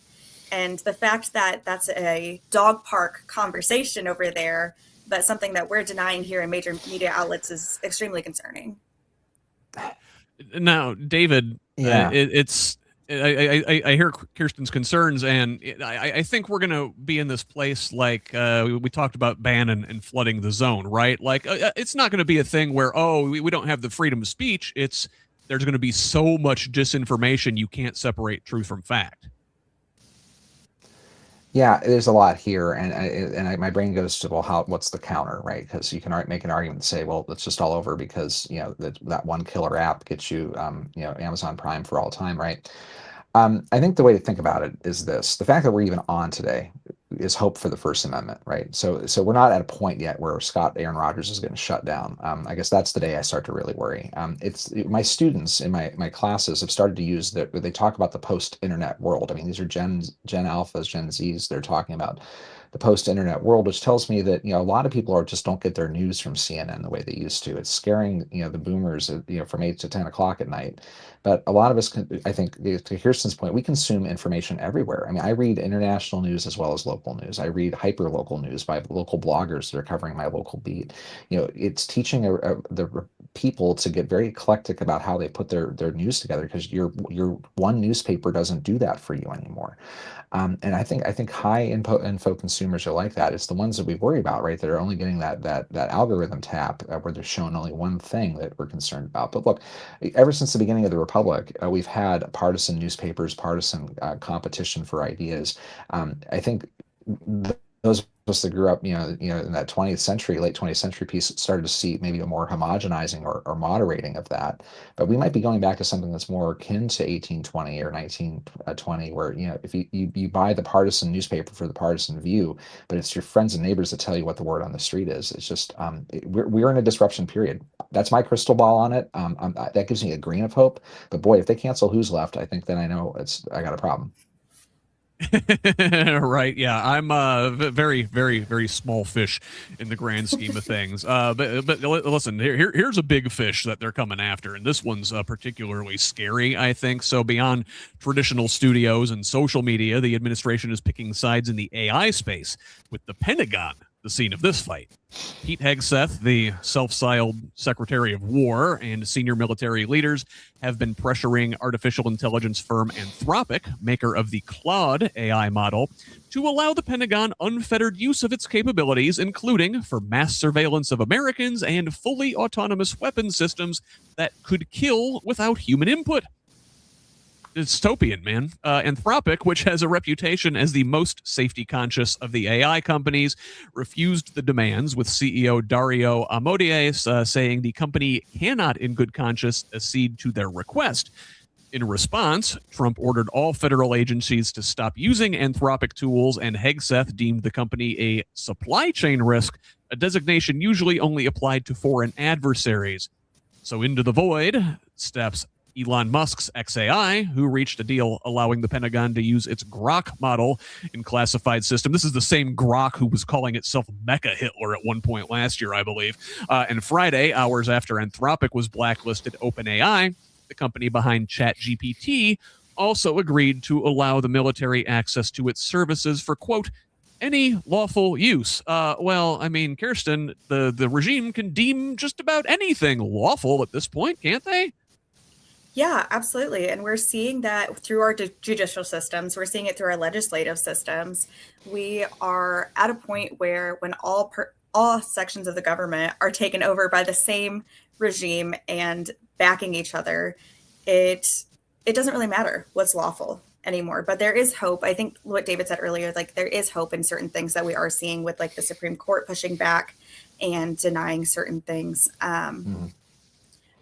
And the fact that that's a dog park conversation over there, but something that we're denying here in major media outlets, is extremely concerning. Now, David, I hear Kirsten's concerns, and I think we're going to be in this place like we talked about Bannon and flooding the zone, right? Like, it's not going to be a thing where, we don't have the freedom of speech. There's going to be so much disinformation you can't separate truth from fact. Yeah, there's a lot here, and my brain goes to, well, what's the counter, right? Because you can make an argument and say, well, it's just all over because that one killer app gets you Amazon Prime for all time, right? I think the way to think about it is this: the fact that we're even on today, is hope for the First Amendment, right? So we're not at a point yet where Scott Aaron Rodgers is going to shut down. I guess that's the day I start to really worry. It's my students in my classes have started to use they talk about the post-internet world. I mean, these are Gen Alphas, Gen Zs. They're talking about the post-internet world, which tells me that a lot of people just don't get their news from CNN the way they used to. It's scaring the boomers from 8 to 10 o'clock at night. But a lot of us, I think, to Kirsten's point, we consume information everywhere. I mean, I read international news as well as local news. I read hyper-local news by local bloggers that are covering my local beat. It's teaching the people to get very eclectic about how they put their news together, because your one newspaper doesn't do that for you anymore. And I think high info consumers are like that. It's the ones that we worry about, right? That are only getting that algorithm tap where they're shown only one thing that we're concerned about. But look, ever since the beginning of the Republic, we've had partisan newspapers, partisan competition for ideas. I think those of us that grew up, in that 20th century, late 20th century piece, started to see maybe a more homogenizing or moderating of that. But we might be going back to something that's more akin to 1820 or 1920, where if you buy the partisan newspaper for the partisan view, but it's your friends and neighbors that tell you what the word on the street is. It's just we're in a disruption period. That's my crystal ball on it. That gives me a grain of hope. But boy, if they cancel Who's Left, I think then I know I got a problem. Right. Yeah. I'm very, very, very small fish in the grand scheme of things. But listen, here's a big fish that they're coming after, and this one's particularly scary, I think. So beyond traditional studios and social media, the administration is picking sides in the AI space, with the Pentagon the scene of this fight. Pete Hegseth, the self-styled Secretary of War, and senior military leaders have been pressuring artificial intelligence firm Anthropic, maker of the Claude AI model, to allow the Pentagon unfettered use of its capabilities, including for mass surveillance of Americans and fully autonomous weapon systems that could kill without human input. Dystopian, man. Anthropic, which has a reputation as the most safety conscious of the AI companies, refused the demands, with CEO Dario Amodei saying the company cannot in good conscience accede to their request. In response, Trump ordered all federal agencies to stop using Anthropic tools, and Hegseth deemed the company a supply chain risk, a designation usually only applied to foreign adversaries. So into the void steps Elon Musk's XAI, who reached a deal allowing the Pentagon to use its Grok model in classified system. This is the same Grok who was calling itself Mecha Hitler at one point last year, I believe. And Friday, hours after Anthropic was blacklisted, OpenAI, the company behind ChatGPT, also agreed to allow the military access to its services for, quote, any lawful use. Well, I mean, Kirsten, the regime can deem just about anything lawful at this point, can't they? Yeah, absolutely. And we're seeing that through our judicial systems. We're seeing it through our legislative systems. We are at a point where when all sections of the government are taken over by the same regime and backing each other, it doesn't really matter what's lawful anymore. But there is hope. I think what David said earlier, like there is hope in certain things that we are seeing with like the Supreme Court pushing back and denying certain things.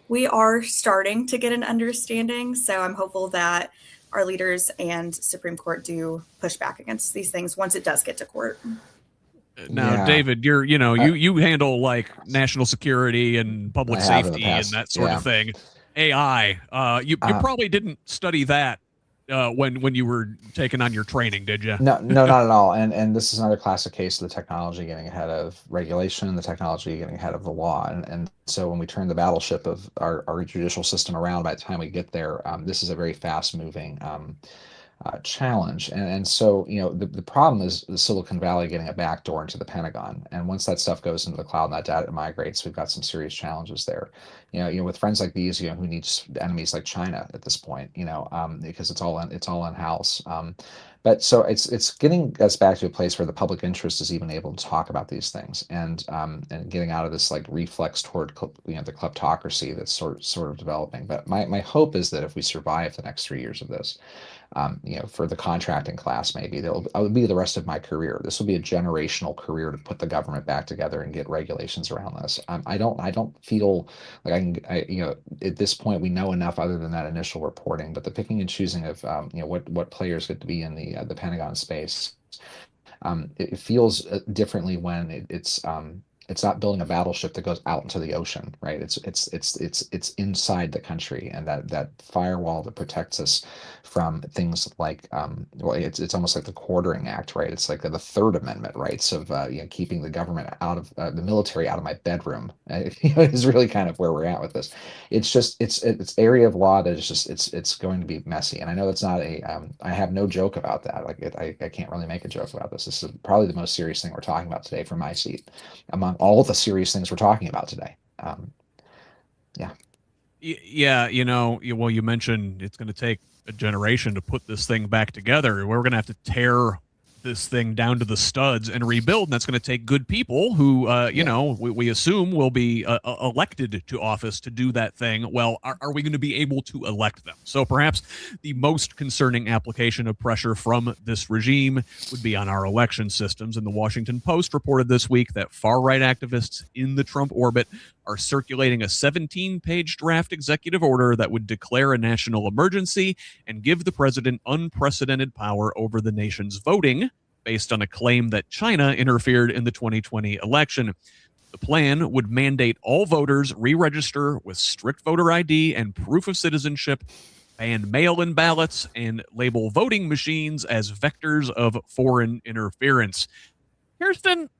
We are starting to get an understanding. So I'm hopeful that our leaders and Supreme Court do push back against these things once it does get to court. Now, yeah. David, you handle like national security and public safety and that sort of thing. AI, you probably didn't study that when you were taking on your training, did you? No, not at all. And this is another classic case of the technology getting ahead of regulation, the technology getting ahead of the law. And so when we turn the battleship of our judicial system around, by the time we get there, this is a very fast moving challenge. And so, the problem is the Silicon Valley getting a backdoor into the Pentagon. And once that stuff goes into the cloud and that data migrates, we've got some serious challenges there. With friends like these, who needs enemies like China at this point, because it's all in house. But so it's getting us back to a place where the public interest is even able to talk about these things, and getting out of this like reflex toward the kleptocracy that's sort of developing. But my hope is that if we survive the next 3 years of this, for the contracting class, maybe it'll be the rest of my career. This will be a generational career to put the government back together and get regulations around this. I don't feel like at this point we know enough other than that initial reporting, but the picking and choosing of what players get to be in the Pentagon space It feels differently when it's not building a battleship that goes out into the ocean, right? It's inside the country, and that firewall that protects us from things like well, it's almost like the Quartering Act, right? It's like the Third Amendment rights of keeping the government out of the military out of my bedroom. Is really kind of where we're at with this. It's just it's area of law that is just it's going to be messy, and I know that's not a I have no joke about that. Like I can't really make a joke about this. This is probably the most serious thing we're talking about today from my seat, among all the serious things we're talking about today. Yeah. Yeah, well, you mentioned it's going to take a generation to put this thing back together. We're going to have to tear this thing down to the studs and rebuild, and that's going to take good people who, we assume will be elected to office to do that thing. Well, are we going to be able to elect them? So perhaps the most concerning application of pressure from this regime would be on our election systems. And the Washington Post reported this week that far-right activists in the Trump orbit are circulating a 17-page draft executive order that would declare a national emergency and give the president unprecedented power over the nation's voting, based on a claim that China interfered in the 2020 election. The plan would mandate all voters re-register with strict voter ID and proof of citizenship, ban mail-in ballots, and label voting machines as vectors of foreign interference. Kirsten,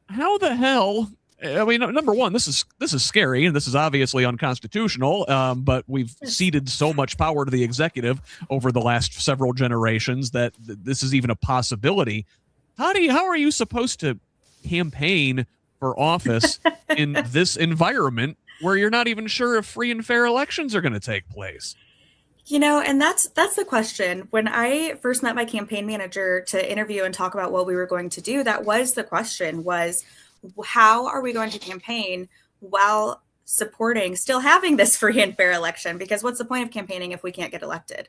how the hell? I mean, number one, this is scary, and this is obviously unconstitutional. But we've ceded so much power to the executive over the last several generations that this is even a possibility. How are you supposed to campaign for office in this environment where you're not even sure if free and fair elections are going to take place? And that's the question. When I first met my campaign manager to interview and talk about what we were going to do, that was the question: was how are we going to campaign while still having this free and fair election? Because what's the point of campaigning if we can't get elected?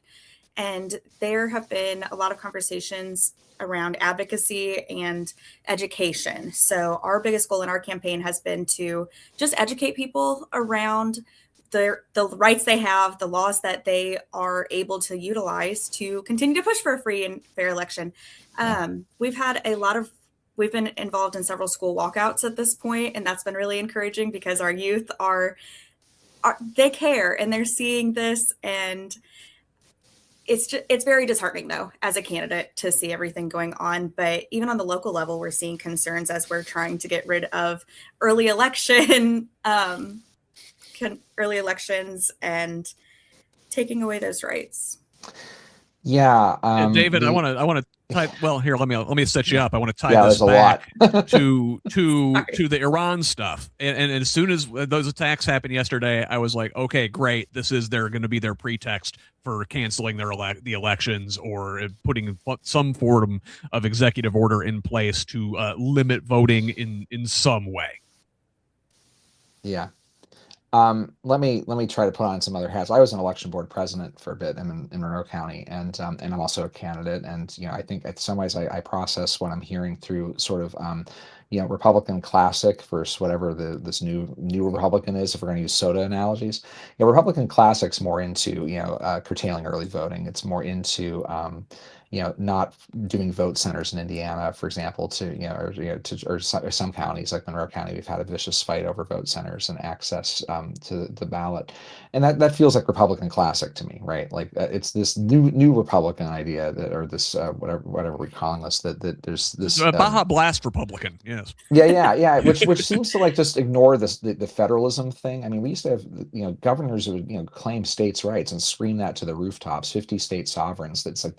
And there have been a lot of conversations around advocacy and education. So our biggest goal in our campaign has been to just educate people around the rights they have, the laws that they are able to utilize to continue to push for a free and fair election. We've been involved in several school walkouts at this point, and that's been really encouraging because our youth they care and they're seeing this, and it's very disheartening though as a candidate to see everything going on. But even on the local level, we're seeing concerns as we're trying to get rid of early elections and taking away those rights. Yeah, David, I want to type. Well, here, let me set you up. I want to tie this back to the Iran stuff. And as soon as those attacks happened yesterday, I was like, okay, great. They're going to be their pretext for canceling the elections or putting some form of executive order in place to limit voting in some way. Yeah. Let me try to put on some other hats. I was an election board president for a bit in Monroe County, and I'm also a candidate. And I think in some ways I process what I'm hearing through sort of Republican classic versus whatever this new Republican is, if we're going to use soda analogies. Republican classic's more into curtailing early voting. It's more into not doing vote centers in Indiana, for example, or some counties like Monroe County. We've had a vicious fight over vote centers and access to the ballot, and that feels like Republican classic to me, right? Like it's this new Republican idea or this whatever we're calling this, that there's this Baja Blast Republican, yes, yeah, which seems to like just ignore the federalism thing. I mean, we used to have governors who would claim states' rights and scream that to the rooftops, 50 state sovereigns. That's like,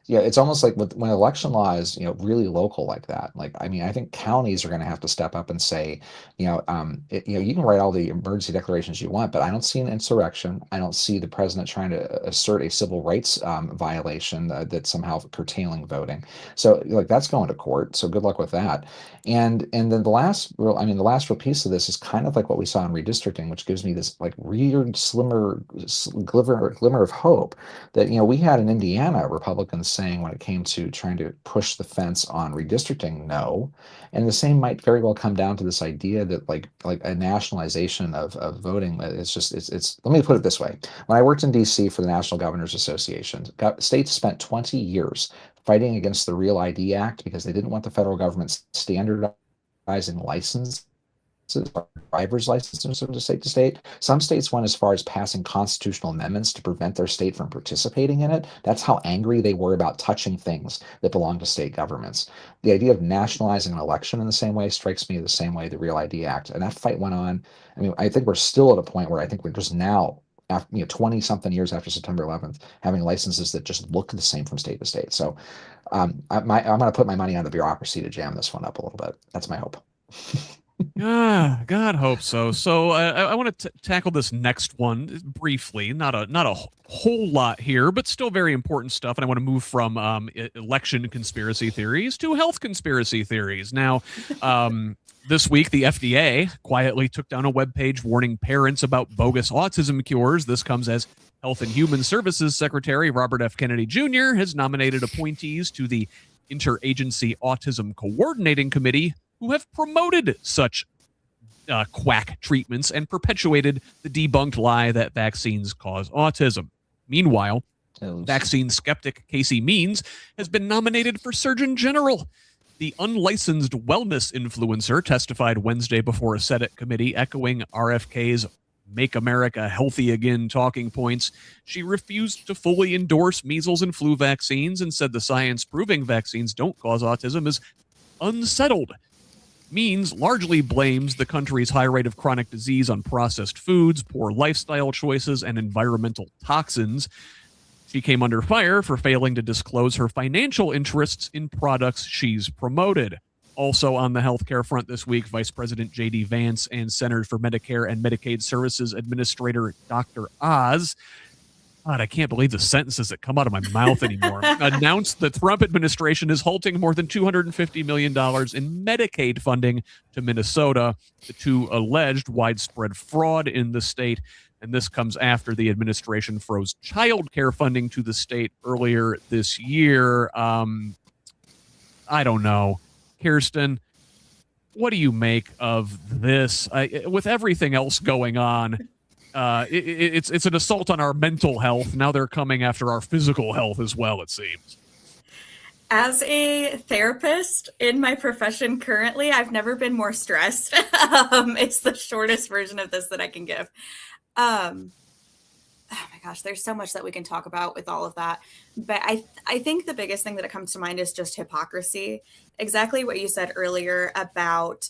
it's almost like when election law is really local like that. Like, I mean, I think counties are going to have to step up and say, you can write all the emergency declarations you want, but I don't see an insurrection. I don't see the president trying to assert a civil rights violation that's somehow curtailing voting. So like that's going to court. So good luck with that. And then the last real piece of this is kind of like what we saw in redistricting, which gives me this like weird glimmer of hope that we had in Indiana Republicans saying when it came to trying to push the fence on redistricting, no. And the same might very well come down to this idea that like a nationalization of voting. It's let me put it this way. When I worked in DC for the National Governors Association, states spent 20 years fighting against the Real ID Act because they didn't want the federal government standardizing licenses, driver's licenses from state to state. Some states went as far as passing constitutional amendments to prevent their state from participating in it. That's how angry they were about touching things that belong to state governments. The idea of nationalizing an election in the same way strikes me the same way the Real ID Act. And that fight went on. I mean, I think we're still at a point where I think we're just now, after 20 something years after September 11th, having licenses that just look the same from state to state. So I'm going to put my money on the bureaucracy to jam this one up a little bit. That's my hope. God hope so. So I want to tackle this next one briefly. Not a whole lot here, but still very important stuff. And I want to move from election conspiracy theories to health conspiracy theories. Now, this week, the FDA quietly took down a webpage warning parents about bogus autism cures. This comes as Health and Human Services Secretary Robert F. Kennedy Jr. has nominated appointees to the Interagency Autism Coordinating Committee who have promoted such quack treatments and perpetuated the debunked lie that vaccines cause autism. Meanwhile, vaccine skeptic Casey Means has been nominated for Surgeon General. The unlicensed wellness influencer testified Wednesday before a Senate committee echoing RFK's Make America Healthy Again talking points. She refused to fully endorse measles and flu vaccines and said the science proving vaccines don't cause autism is unsettled. Means largely blames the country's high rate of chronic disease on processed foods, poor lifestyle choices, and environmental toxins. She came under fire for failing to disclose her financial interests in products she's promoted. Also on the healthcare front this week, Vice President J.D. Vance and Centers for Medicare and Medicaid Services Administrator Dr. Oz, God, I can't believe the sentences that come out of my mouth anymore, announced the Trump administration is halting more than $250 million in Medicaid funding to Minnesota due to alleged widespread fraud in the state. And this comes after the administration froze child care funding to the state earlier this year. I don't know. Kirsten, what do you make of this? With everything else going on, it's an assault on our mental health. Now they're coming after our physical health as well, it seems. As a therapist in my profession currently, I've never been more stressed. It's the shortest version of this that I can give. Oh my gosh, there's so much that we can talk about with all of that. But I think the biggest thing that comes to mind is just hypocrisy. Exactly what you said earlier about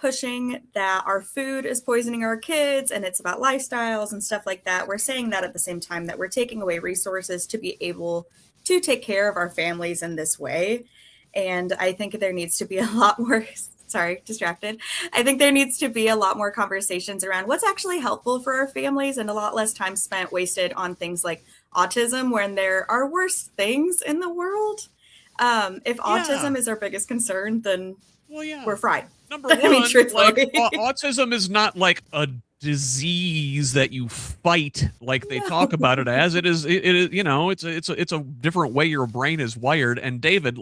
pushing that our food is poisoning our kids and it's about lifestyles and stuff like that. We're saying that at the same time that we're taking away resources to be able to take care of our families in this way. And I think there needs to be a lot more, sorry, distracted. I think there needs to be a lot more conversations around what's actually helpful for our families and a lot less time spent wasted on things like autism when there are worse things in the world. If autism is our biggest concern, then we're fried. Number one, autism is not like a disease that you fight like they talk about it as. It is, it's a different way your brain is wired. And David,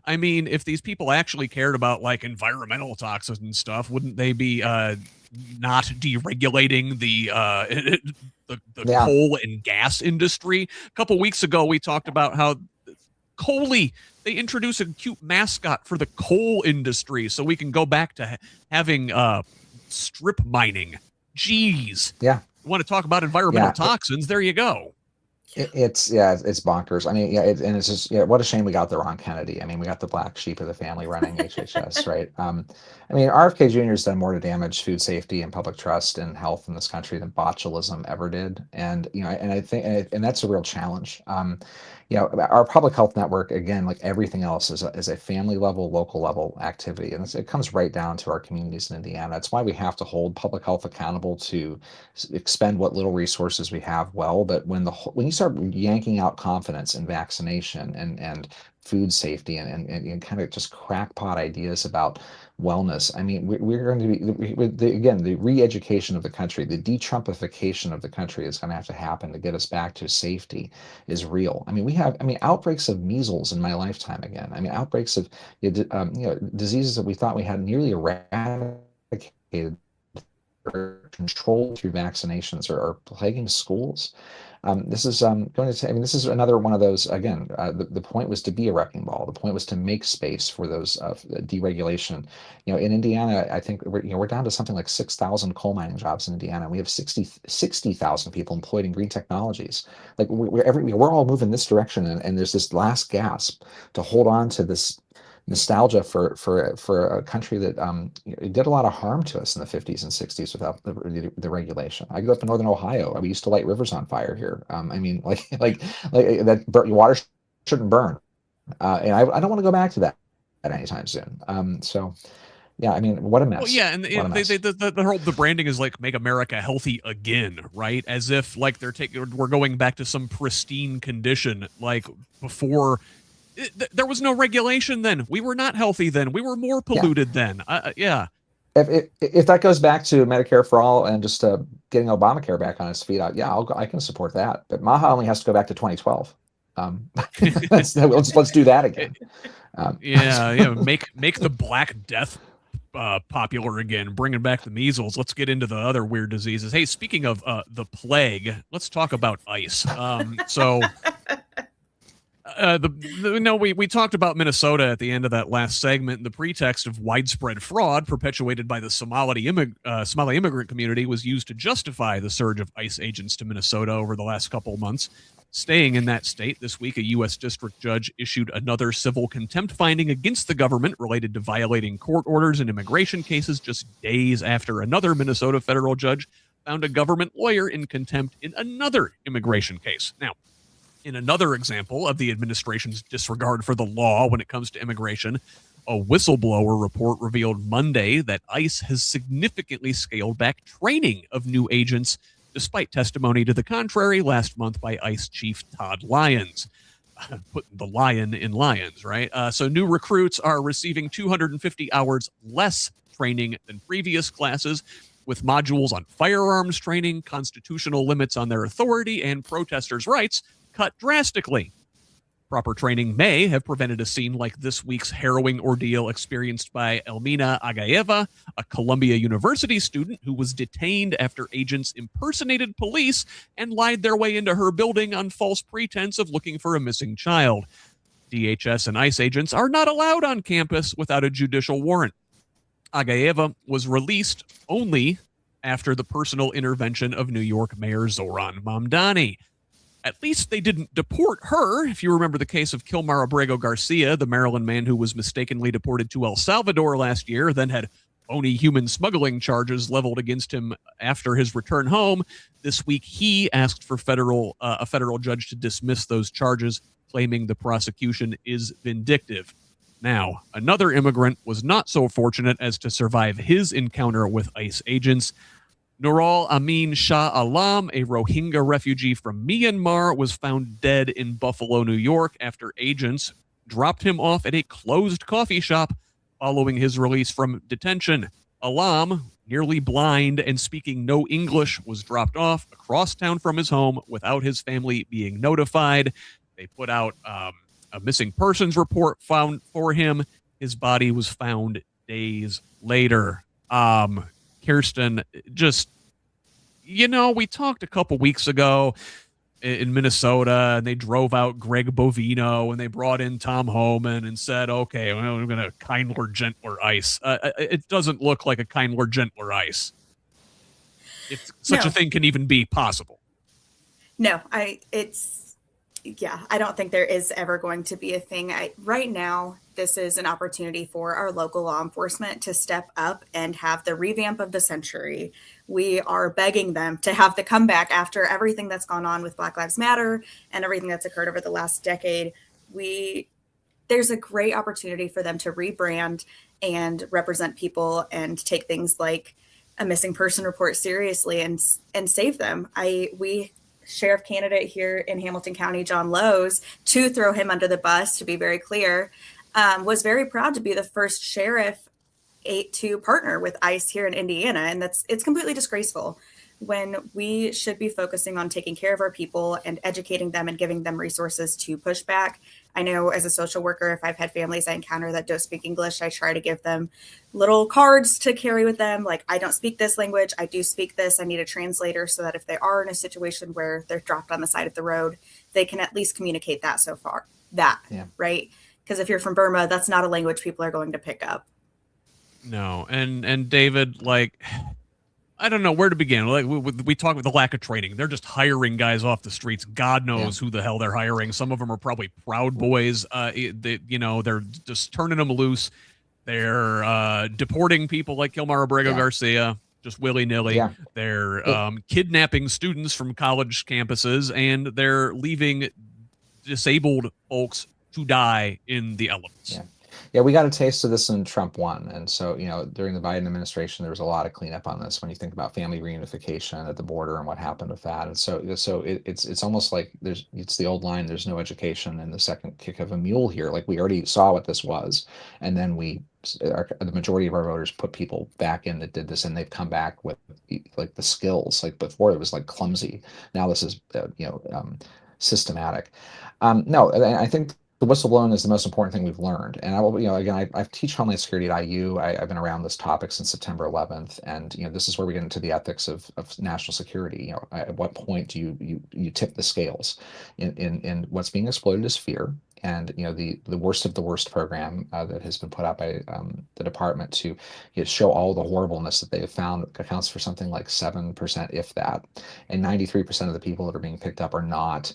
I mean, if these people actually cared about like environmental toxins and stuff, wouldn't they be not deregulating the coal and gas industry? A couple weeks ago, we talked about how they introduce a cute mascot for the coal industry so we can go back to having strip mining. Jeez. Yeah. You want to talk about environmental toxins? There you go. It's bonkers. I mean, and it's just, what a shame we got the wrong Kennedy. I mean, we got the black sheep of the family running HHS, right? I mean, RFK Jr. has done more to damage food safety and public trust and health in this country than botulism ever did. And, and I think, and that's a real challenge. Our public health network, again, like everything else, is a family level, local level activity. And it comes right down to our communities in Indiana. That's why we have to hold public health accountable to expend what little resources we have well. But when you start yanking out confidence in vaccination and food safety and kind of just crackpot ideas about wellness, I mean, we're going to be, the re-education of the country, the de-Trumpification of the country is going to have to happen to get us back to safety is real. I mean, outbreaks of measles in my lifetime again. I mean, outbreaks of diseases that we thought we had nearly eradicated or controlled through vaccinations are plaguing schools. This is going to say, I mean, this is another one of those, again, the point was to be a wrecking ball. The point was to make space for those deregulation. In Indiana, I think we're down to something like 6,000 coal mining jobs in Indiana. We have 60,000 people employed in green technologies. Like we're all moving this direction, and there's this last gasp to hold on to this nostalgia for a country that it did a lot of harm to us in the 50s and 60s without the regulation. I grew up in northern Ohio. We used to light rivers on fire here. I mean, like that water shouldn't burn, and I don't want to go back to that anytime soon. So yeah, I mean, what a mess. Well, yeah, and the branding is like "Make America Healthy Again," right? As if like we're going back to some pristine condition like before. There was no regulation then. We were not healthy then. We were more polluted then. Yeah. If that goes back to Medicare for all and just getting Obamacare back on its feet, I can support that. But Maha only has to go back to 2012. Let's do that again. Make the Black Death popular again, bringing back the measles. Let's get into the other weird diseases. Hey, speaking of the plague, let's talk about ice. We talked about Minnesota at the end of that last segment. The pretext of widespread fraud perpetuated by the Somali immigrant community was used to justify the surge of ICE agents to Minnesota over the last couple of months. Staying in that state this week, a U.S. district judge issued another civil contempt finding against the government related to violating court orders in immigration cases just days after another Minnesota federal judge found a government lawyer in contempt in another immigration case. Now, in another example of the administration's disregard for the law when it comes to immigration, a whistleblower report revealed Monday that ICE has significantly scaled back training of new agents, despite testimony to the contrary last month by ICE Chief Todd Lyons. Putting the lion in Lyons, right? So new recruits are receiving 250 hours less training than previous classes, with modules on firearms training, constitutional limits on their authority, and protesters' rights cut drastically. Proper training may have prevented a scene like this week's harrowing ordeal experienced by Elmina Agayeva, a Columbia University student who was detained after agents impersonated police and lied their way into her building on false pretense of looking for a missing child. DHS and ICE agents are not allowed on campus without a judicial warrant. Agayeva was released only after the personal intervention of New York Mayor Zoran Mamdani. At least they didn't deport her. If you remember the case of Kilmar Abrego Garcia, the Maryland man who was mistakenly deported to El Salvador last year, then had phony human smuggling charges leveled against him after his return home. This week, he asked for a federal judge to dismiss those charges, claiming the prosecution is vindictive. Now, another immigrant was not so fortunate as to survive his encounter with ICE agents. Nural Amin Shah Alam, a Rohingya refugee from Myanmar, was found dead in Buffalo, New York, after agents dropped him off at a closed coffee shop following his release from detention. Alam, nearly blind and speaking no English, was dropped off across town from his home without his family being notified. They put out a missing persons report found for him. His body was found days later. Kirsten, we talked a couple weeks ago in Minnesota, and they drove out Greg Bovino, and they brought in Tom Homan and said, okay, well, we're going to kindler, gentler ICE. It doesn't look like a kindler, gentler ICE, if such a thing can even be possible. No, I don't think there is ever going to be a thing. Right now, this is an opportunity for our local law enforcement to step up and have the revamp of the century. We are begging them to have the comeback after everything that's gone on with Black Lives Matter and everything that's occurred over the last decade. There's a great opportunity for them to rebrand and represent people and take things like a missing person report seriously and save them. We sheriff candidate here in Hamilton County, John Lowes, to throw him under the bus, to be very clear, was very proud to be the first sheriff to partner with ICE here in Indiana. And it's completely disgraceful when we should be focusing on taking care of our people and educating them and giving them resources to push back. I know as a social worker, if I've had families I encounter that don't speak English, I try to give them little cards to carry with them. Like, I don't speak this language. I do speak this. I need a translator so that if they are in a situation where they're dropped on the side of the road, they can at least communicate that so far. Right? Because if you're from Burma, that's not a language people are going to pick up. No. And David, like, I don't know where to begin. Like we talk about the lack of training. They're just hiring guys off the streets. God knows who the hell they're hiring. Some of them are probably Proud Boys. They're just turning them loose. They're deporting people like Kilmar Abrego Garcia, just willy-nilly. Yeah. They're kidnapping students from college campuses, and they're leaving disabled folks to die in the elements. Yeah, we got a taste of this when Trump won. And so, during the Biden administration, there was a lot of cleanup on this when you think about family reunification at the border and what happened with that. And so it's almost like it's the old line, there's no education and the second kick of a mule here. Like, we already saw what this was. And then the majority of our voters put people back in that did this, and they've come back with like the skills. Like, before it was like clumsy. Now this is, systematic. No, I think the whistleblowing is the most important thing we've learned. And I will, again, I teach Homeland Security at IU. I've been around this topic since September 11th. And, this is where we get into the ethics of national security. At what point do you tip the scales in what's being exploited as fear? And the worst of the worst program that has been put out by the department to show all the horribleness that they have found accounts for something like 7%, if that. And 93% of the people that are being picked up are not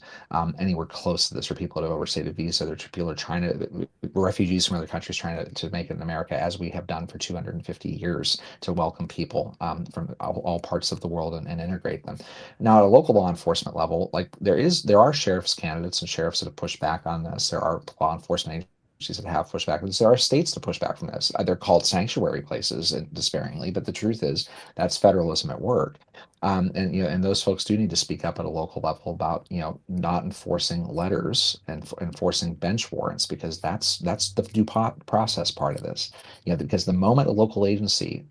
anywhere close to this, or people that have overstayed a visa. They're people are trying to, refugees from other countries trying to make it in America, as we have done for 250 years, to welcome people from all parts of the world and integrate them. Now, at a local law enforcement level, like there are sheriff's candidates and sheriffs that have pushed back on this. There are law enforcement agencies that have pushed back. There are states to push back from this. They're called sanctuary places, despairingly, but the truth is that's federalism at work. And those folks do need to speak up at a local level about not enforcing letters and enforcing bench warrants, because that's the due process part of this. Because the moment a local agency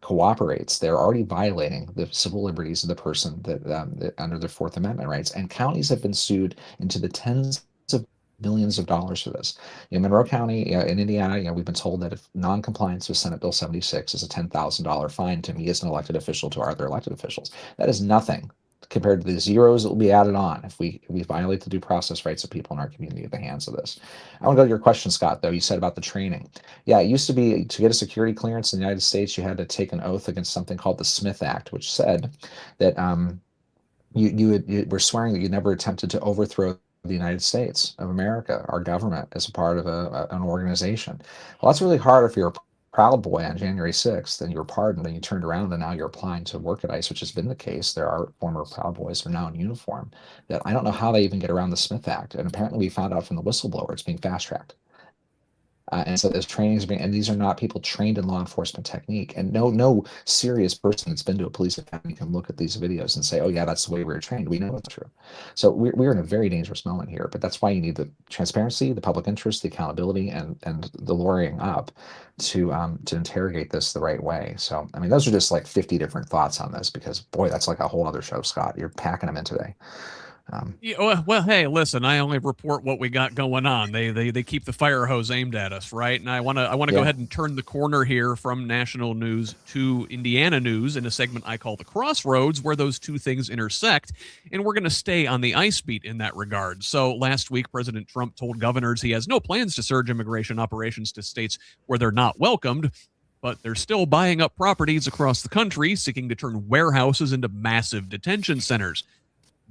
cooperates, they're already violating the civil liberties of the person that under their Fourth Amendment rights. And counties have been sued into the tens of millions of dollars for this. In Monroe County, in Indiana, we've been told that if non-compliance with Senate Bill 76 is a $10,000 fine to me as an elected official, to our other elected officials. That is nothing compared to the zeros that will be added on if we violate the due process rights of people in our community at the hands of this. I want to go to your question, Scott, though. You said about the training. Yeah, it used to be, to get a security clearance in the United States, you had to take an oath against something called the Smith Act, which said that you were swearing that you never attempted to overthrow the United States of America, our government, as a part of an organization. Well, that's really hard if you're a Proud Boy on January 6th and you were pardoned and you turned around and now you're applying to work at ICE, which has been the case. There are former Proud Boys who are now in uniform, that I don't know how they even get around the Smith Act. And apparently we found out from the whistleblower it's being fast-tracked. And so there's trainings being, and these are not people trained in law enforcement technique. And no serious person that's been to a police academy can look at these videos and say, oh yeah, that's the way we were trained. We know it's true. So we're in a very dangerous moment here, but that's why you need the transparency, the public interest, the accountability, and the lawyering up to interrogate this the right way. So, I mean, those are just like 50 different thoughts on this, because boy, that's like a whole other show, Scott. You're packing them in today. Well, hey, listen, I only report what we got going on. They keep the fire hose aimed at us, right? And I want to go ahead and turn the corner here from national news to Indiana news in a segment I call the Crossroads, where those two things intersect. And we're going to stay on the ice beat in that regard. So last week, President Trump told governors he has no plans to surge immigration operations to states where they're not welcomed, but they're still buying up properties across the country, seeking to turn warehouses into massive detention centers.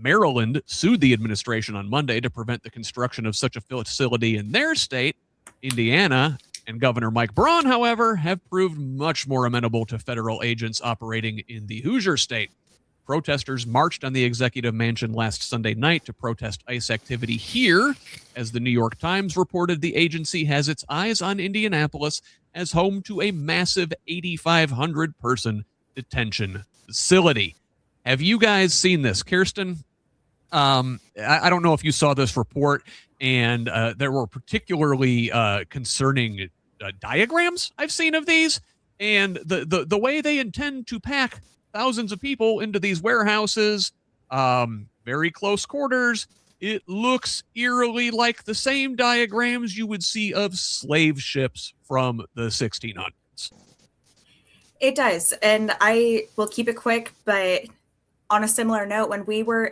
Maryland sued the administration on Monday to prevent the construction of such a facility in their state. Indiana and Governor Mike Braun, however, have proved much more amenable to federal agents operating in the Hoosier State. Protesters marched on the executive mansion last Sunday night to protest ICE activity here. As the New York Times reported, the agency has its eyes on Indianapolis as home to a massive 8,500-person detention facility. Have you guys seen this, Kirsten? I don't know if you saw this report, and there were particularly concerning diagrams I've seen of these, and the way they intend to pack thousands of people into these warehouses, very close quarters. It looks eerily like the same diagrams you would see of slave ships from the 1600s. It does. And I will keep it quick, but on a similar note, we were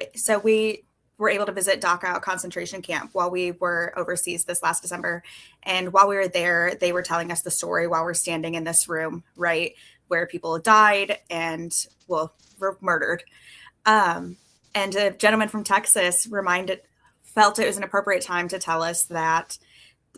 able to visit Dachau concentration camp while we were overseas this last December. And while we were there, they were telling us the story while we're standing in this room, right, where people died and, were murdered. And a gentleman from Texas felt it was an appropriate time to tell us that,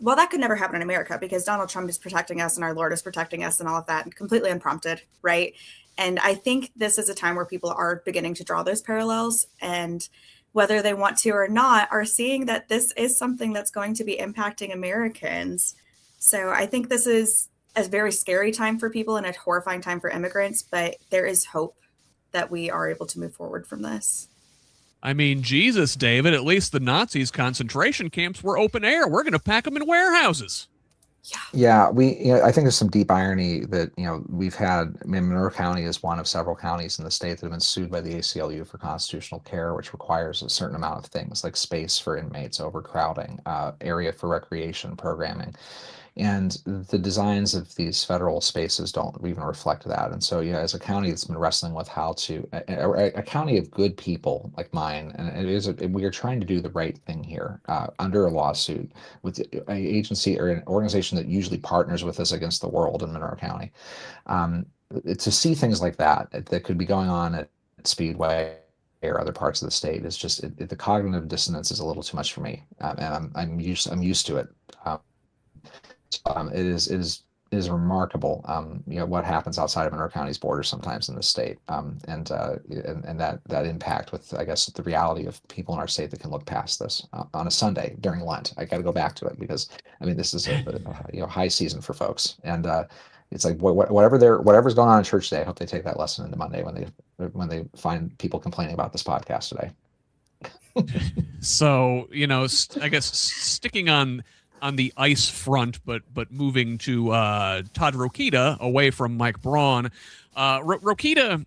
well, that could never happen in America because Donald Trump is protecting us and our Lord is protecting us and all of that, completely unprompted, right? And I think this is a time where people are beginning to draw those parallels, and whether they want to or not, are seeing that this is something that's going to be impacting Americans. So I think this is a very scary time for people and a horrifying time for immigrants, but there is hope that we are able to move forward from this. I mean, Jesus, David, at least the Nazis' concentration camps were open air. We're going to pack them in warehouses. Yeah, I think there's some deep irony that, we've had, Monroe County is one of several counties in the state that have been sued by the ACLU for constitutional care, which requires a certain amount of things like space for inmates, overcrowding, area for recreation programming. And the designs of these federal spaces don't even reflect that. And so, as a county that's been wrestling with how to, a county of good people like mine, and we are trying to do the right thing here under a lawsuit with an agency or an organization that usually partners with us against the world in Monroe County. To see things like that could be going on at Speedway or other parts of the state is just the cognitive dissonance is a little too much for me, and I'm used to it. It is remarkable, what happens outside of Monroe County's borders sometimes in the state, and that impact with, I guess, the reality of people in our state that can look past this on a Sunday during Lent. I got to go back to it because this is a high season for folks, and it's like whatever's going on in church today. I hope they take that lesson into Monday when they find people complaining about this podcast today. So I guess sticking on the ice front, but moving to Todd Rokita away from Mike Braun. Rokita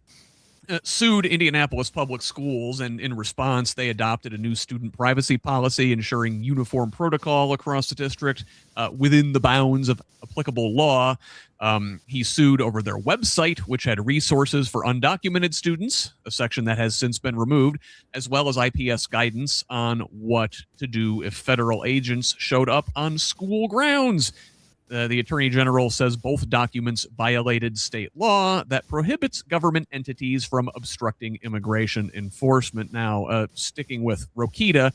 sued Indianapolis Public Schools, and in response, they adopted a new student privacy policy ensuring uniform protocol across the district within the bounds of applicable law. He sued over their website, which had resources for undocumented students, a section that has since been removed, as well as IPS guidance on what to do if federal agents showed up on school grounds. The Attorney General says both documents violated state law that prohibits government entities from obstructing immigration enforcement. Now, sticking with Rokita,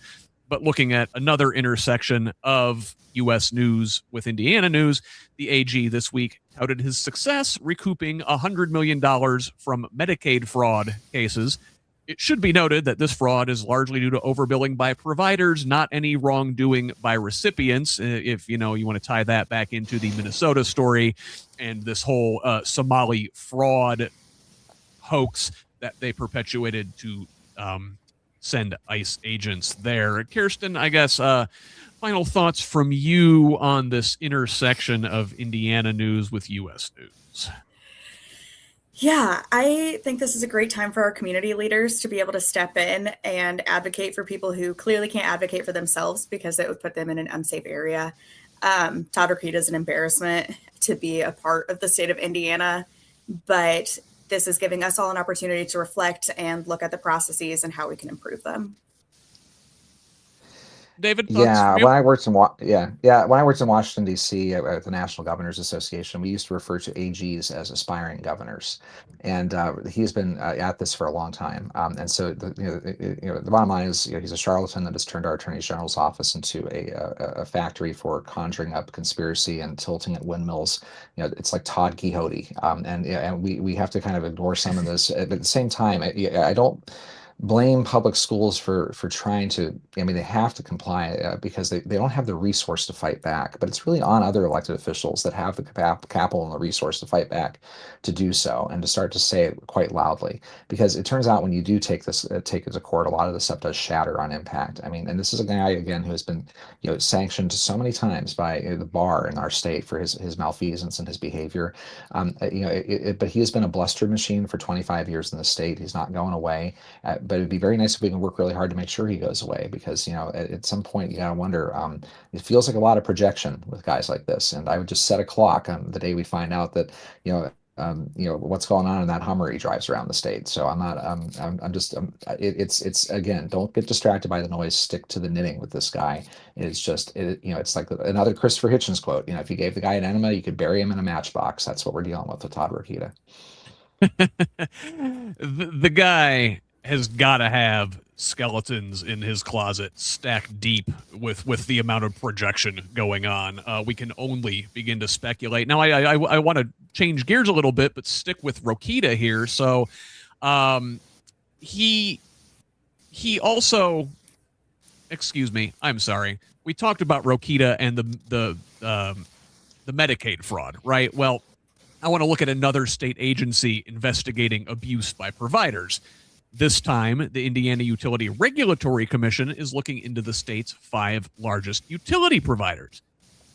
but looking at another intersection of U.S. news with Indiana news, the AG this week touted his success recouping $100 million from Medicaid fraud cases. It should be noted that this fraud is largely due to overbilling by providers, not any wrongdoing by recipients. If you want to tie that back into the Minnesota story and this whole Somali fraud hoax that they perpetuated to send ICE agents there. Kirsten, I guess final thoughts from you on this intersection of Indiana news with U.S. news. Yeah, I think this is a great time for our community leaders to be able to step in and advocate for people who clearly can't advocate for themselves because it would put them in an unsafe area. Todd Rokita is an embarrassment to be a part of the state of Indiana, but this is giving us all an opportunity to reflect and look at the processes and how we can improve them. David, when I worked in Washington D.C. at the National Governors Association, we used to refer to AGs as aspiring governors, and he's been at this for a long time. And so the bottom line is, he's a charlatan that has turned our Attorney General's office into a factory for conjuring up conspiracy and tilting at windmills. It's like Todd Quixote, and we have to kind of ignore some of this. But at the same time, I don't blame public schools for trying to, they have to comply because they don't have the resource to fight back, but it's really on other elected officials that have the capital and the resource to fight back to do so and to start to say it quite loudly, because it turns out when you do take it to court, a lot of this stuff does shatter on impact. And this is a guy, again, who has been sanctioned so many times by the bar in our state for his malfeasance and his behavior. But he has been a bluster machine for 25 years in the state. He's not going away. but it'd be very nice if we can work really hard to make sure he goes away, because at some point you gotta wonder. It feels like a lot of projection with guys like this, and I would just set a clock on the day we find out that what's going on in that Hummer he drives around the state. So I'm not. I'm just. It's again. Don't get distracted by the noise. Stick to the knitting with this guy. It's just. It's like another Christopher Hitchens quote. If you gave the guy an enema, you could bury him in a matchbox. That's what we're dealing with Todd Rokita. The guy has got to have skeletons in his closet stacked deep with the amount of projection going on. We can only begin to speculate. Now, I want to change gears a little bit, but stick with Rokita here. So he also, excuse me, I'm sorry. We talked about Rokita and the Medicaid fraud, right? Well, I want to look at another state agency investigating abuse by providers. This time, the Indiana Utility Regulatory Commission is looking into the state's 5 largest utility providers.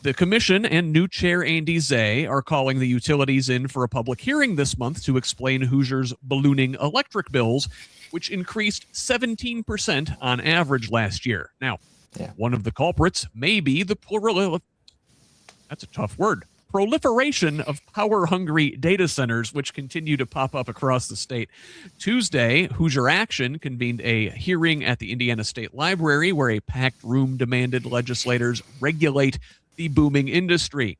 The commission and new chair Andy Zay are calling the utilities in for a public hearing this month to explain Hoosiers' ballooning electric bills, which increased 17% on average last year. Now, one of the culprits may be the that's a tough word. Proliferation of power-hungry data centers, which continue to pop up across the state. Tuesday, Hoosier Action convened a hearing at the Indiana State Library where a packed room demanded legislators regulate the booming industry.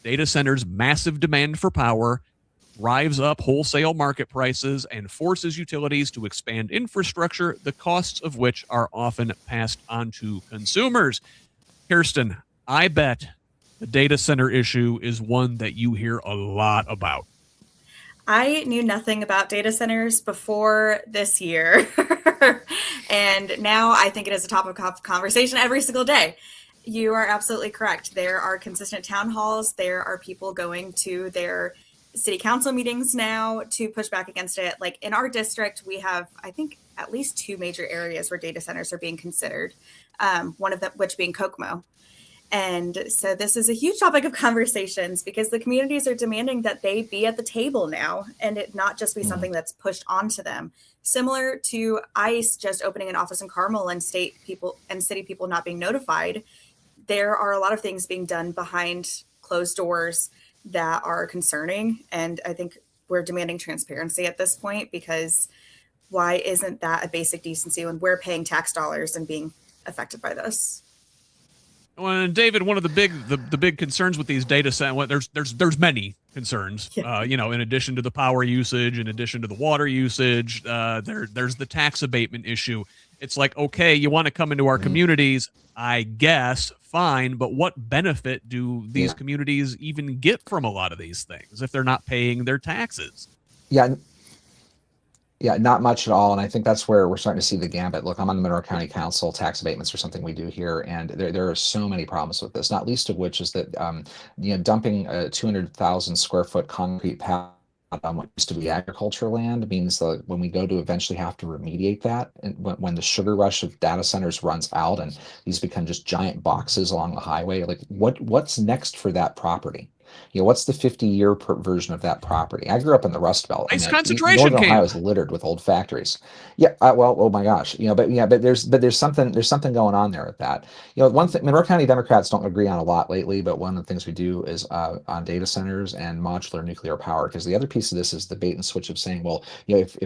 Data centers' massive demand for power drives up wholesale market prices and forces utilities to expand infrastructure, the costs of which are often passed on to consumers. Kirsten, I bet the data center issue is one that you hear a lot about. I knew nothing about data centers before this year. And now I think it is a topic of conversation every single day. You are absolutely correct. There are consistent town halls. There are people going to their city council meetings now to push back against it. Like in our district, we have, I think, at least 2 major areas where data centers are being considered, one of them which being Kokomo. And so this is a huge topic of conversations because the communities are demanding that they be at the table now and it not just be something that's pushed onto them. Similar to ICE just opening an office in Carmel and state people and city people not being notified, there are a lot of things being done behind closed doors that are concerning. And I think we're demanding transparency at this point, because why isn't that a basic decency when we're paying tax dollars and being affected by this? Well, and David, one of the big concerns with these data centers, there's many concerns. In addition to the power usage, in addition to the water usage, there's the tax abatement issue. It's like, okay, you want to come into our communities, I guess, fine, but what benefit do these communities even get from a lot of these things if they're not paying their taxes? Yeah, not much at all. And I think that's where we're starting to see the gambit. Look, I'm on the Monroe County Council. Tax abatements are something we do here. And there are so many problems with this, not least of which is that, dumping a 200,000 square foot concrete pad on what used to be agriculture land means that when we go to eventually have to remediate that, and when the sugar rush of data centers runs out and these become just giant boxes along the highway, like what's next for that property? What's the 50-year version of that property? I grew up in the Rust Belt. Ice concentration Northern camp. Ohio is littered with old factories. Oh my gosh. But there's something going on there with that. One thing Monroe County Democrats don't agree on a lot lately, but one of the things we do is on data centers and modular nuclear power. Because the other piece of this is the bait and switch of saying, well, if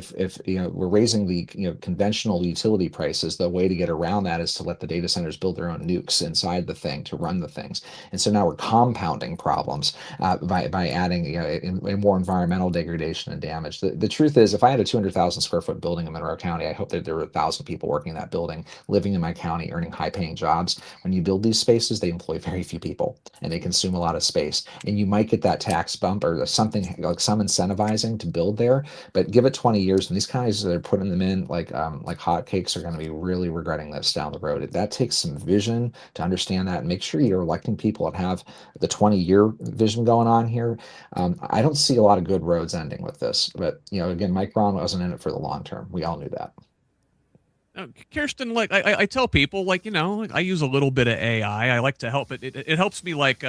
we're raising the conventional utility prices, the way to get around that is to let the data centers build their own nukes inside the thing to run the things. And so now we're compounding problems by adding more environmental degradation and damage. The truth is, if I had a 200,000 square foot building in Monroe County, I hope that there were 1,000 people working in that building, living in my county, earning high paying jobs. When you build these spaces, they employ very few people and they consume a lot of space. And you might get that tax bump or something like some incentivizing to build there, but give it 20 years and these counties that are putting them in like hotcakes are going to be really regretting this down the road. That takes some vision to understand that and make sure you're electing people that have the 20-year vision going on here. I don't see a lot of good roads ending with this, but again, Mike Braun wasn't in it for the long term. We all knew that. Kirsten, like I tell people, like, I use a little bit of AI. I like to help it helps me like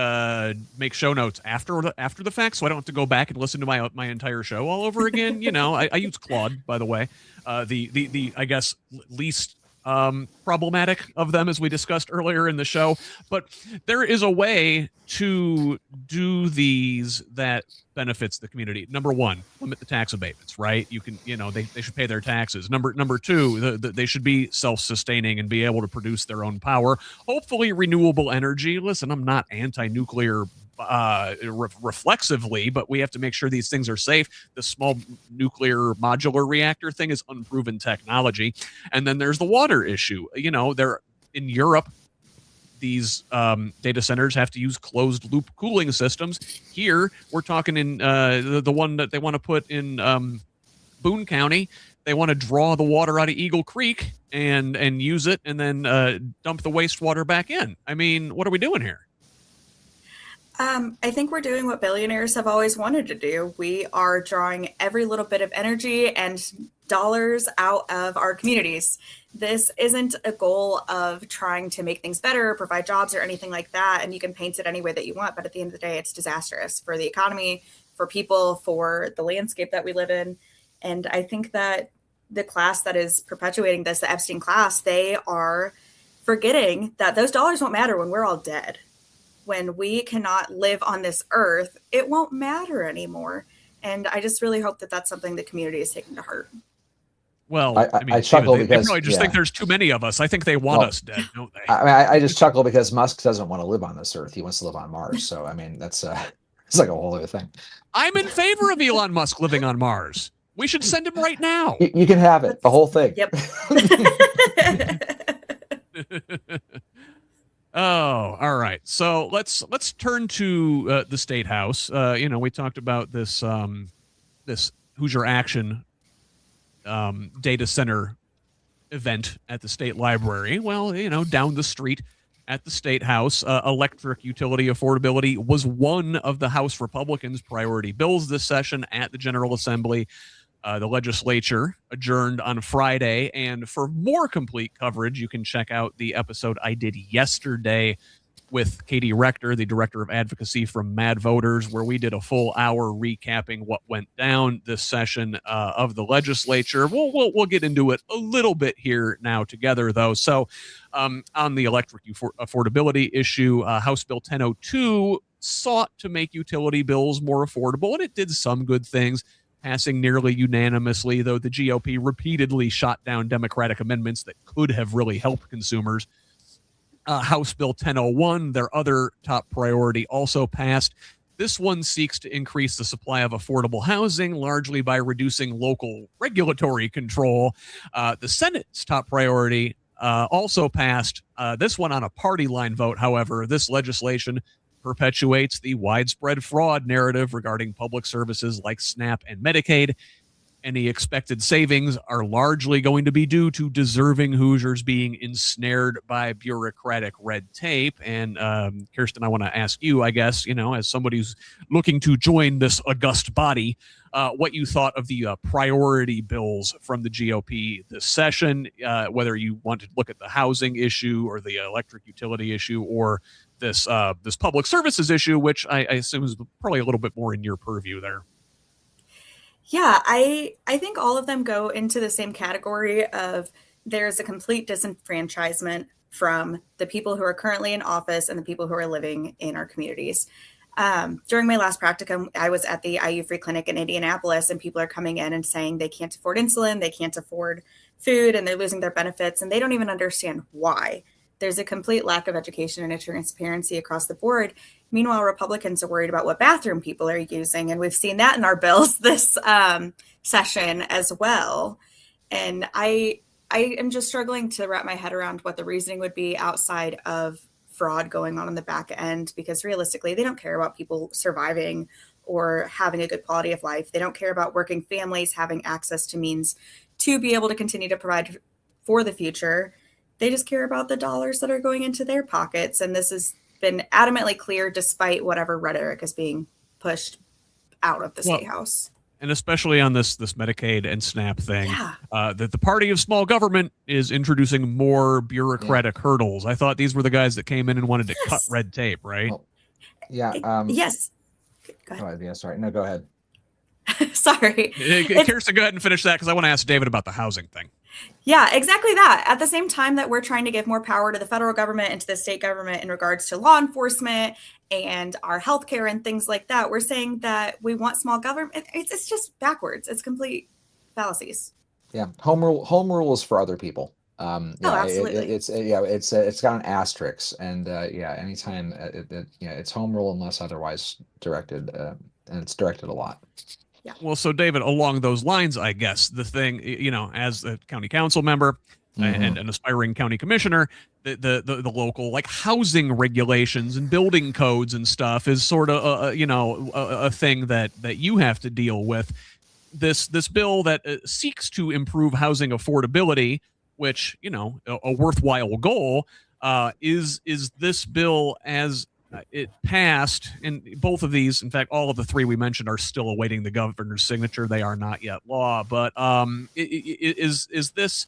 make show notes after the fact, so I don't have to go back and listen to my entire show all over again. I use Claude, by the way, the I guess least problematic of them, as we discussed earlier in the show. But there is a way to do these that benefits the community. Number one, limit the tax abatements, right? You can, they should pay their taxes. Number two, they should be self-sustaining and be able to produce their own power. Hopefully renewable energy. Listen, I'm not anti-nuclear reflexively, but we have to make sure these things are safe. The small nuclear modular reactor thing is unproven technology. And then there's the water issue. They're in Europe, these data centers have to use closed loop cooling systems. Here, we're talking in the one that they want to put in Boone County. They want to draw the water out of Eagle Creek and use it, and then dump the wastewater back in. I mean, what are we doing here? I think we're doing what billionaires have always wanted to do. We are drawing every little bit of energy and dollars out of our communities. This isn't a goal of trying to make things better, provide jobs or anything like that. And you can paint it any way that you want. But at the end of the day, it's disastrous for the economy, for people, for the landscape that we live in. And I think that the class that is perpetuating this, the Epstein class, they are forgetting that those dollars won't matter when we're all dead. When we cannot live on this earth, it won't matter anymore. And I just really hope that that's something the community is taking to heart. Well, I chuckle they because probably just think there's too many of us. I think they want us dead, don't they? I just chuckle because Musk doesn't want to live on this earth. He wants to live on Mars. So, I mean, that's it's like a whole other thing. I'm in favor of Elon Musk living on Mars. We should send him right now. You can have it, the whole thing. Yep. Oh, all right. So let's turn to the State House. We talked about this this Hoosier Action data center event at the State Library. Well, down the street at the State House, electric utility affordability was one of the House Republicans' priority bills this session at the General Assembly. The legislature adjourned on Friday, and for more complete coverage, you can check out the episode I did yesterday with Katie Rector, the director of advocacy from Mad Voters, where we did a full hour recapping what went down this session of the legislature. We'll get into it a little bit here now together, though. So on the electric affordability issue, House Bill 1002 sought to make utility bills more affordable, and it did some good things, passing nearly unanimously, though the GOP repeatedly shot down Democratic amendments that could have really helped consumers. House Bill 1001, their other top priority, also passed. This one seeks to increase the supply of affordable housing, largely by reducing local regulatory control. The Senate's top priority also passed. This one on a party line vote, however. This legislation perpetuates the widespread fraud narrative regarding public services like SNAP and Medicaid. Any expected savings are largely going to be due to deserving Hoosiers being ensnared by bureaucratic red tape. And Kirsten, I want to ask you, I guess, as somebody who's looking to join this august body, what you thought of the priority bills from the GOP this session, whether you want to look at the housing issue or the electric utility issue or this public services issue, which I assume is probably a little bit more in your purview there. Yeah, I think all of them go into the same category of there's a complete disenfranchisement from the people who are currently in office and the people who are living in our communities. During my last practicum, I was at the IU Free Clinic in Indianapolis, and people are coming in and saying they can't afford insulin, they can't afford food, and they're losing their benefits, and they don't even understand why. There's a complete lack of education and transparency across the board. Meanwhile, Republicans are worried about what bathroom people are using, and we've seen that in our bills this session as well. And I am just struggling to wrap my head around what the reasoning would be outside of fraud going on in the back end, because realistically, they don't care about people surviving or having a good quality of life. They don't care about working families having access to means to be able to continue to provide for the future. They just care about the dollars that are going into their pockets. And this has been adamantly clear despite whatever rhetoric is being pushed out of the State House. And especially on this Medicaid and SNAP thing, Yeah. that the party of small government is introducing more bureaucratic hurdles. I thought these were the guys that came in and wanted to cut red tape, right? Well, yeah. Yes. Go ahead. Oh, yeah. Sorry. No, go ahead. Sorry. Kirsten, go ahead and finish that because I want to ask David about the housing thing. Yeah, exactly that. At the same time that we're trying to give more power to the federal government and to the state government in regards to law enforcement and our healthcare and things like that, we're saying that we want small government. It's just backwards. It's complete fallacies. Yeah, home rule is for other people. Absolutely. It's got an asterisk, and anytime it's home rule unless otherwise directed, and it's directed a lot. Yeah. Well, so David, along those lines, I guess the thing, as a county council member and an aspiring county commissioner, the local like housing regulations and building codes and stuff is sort of a thing that you have to deal with. This bill that seeks to improve housing affordability, which a worthwhile goal, is this bill as it passed, and both of these, in fact, all of the three we mentioned are still awaiting the governor's signature. They are not yet law, but is this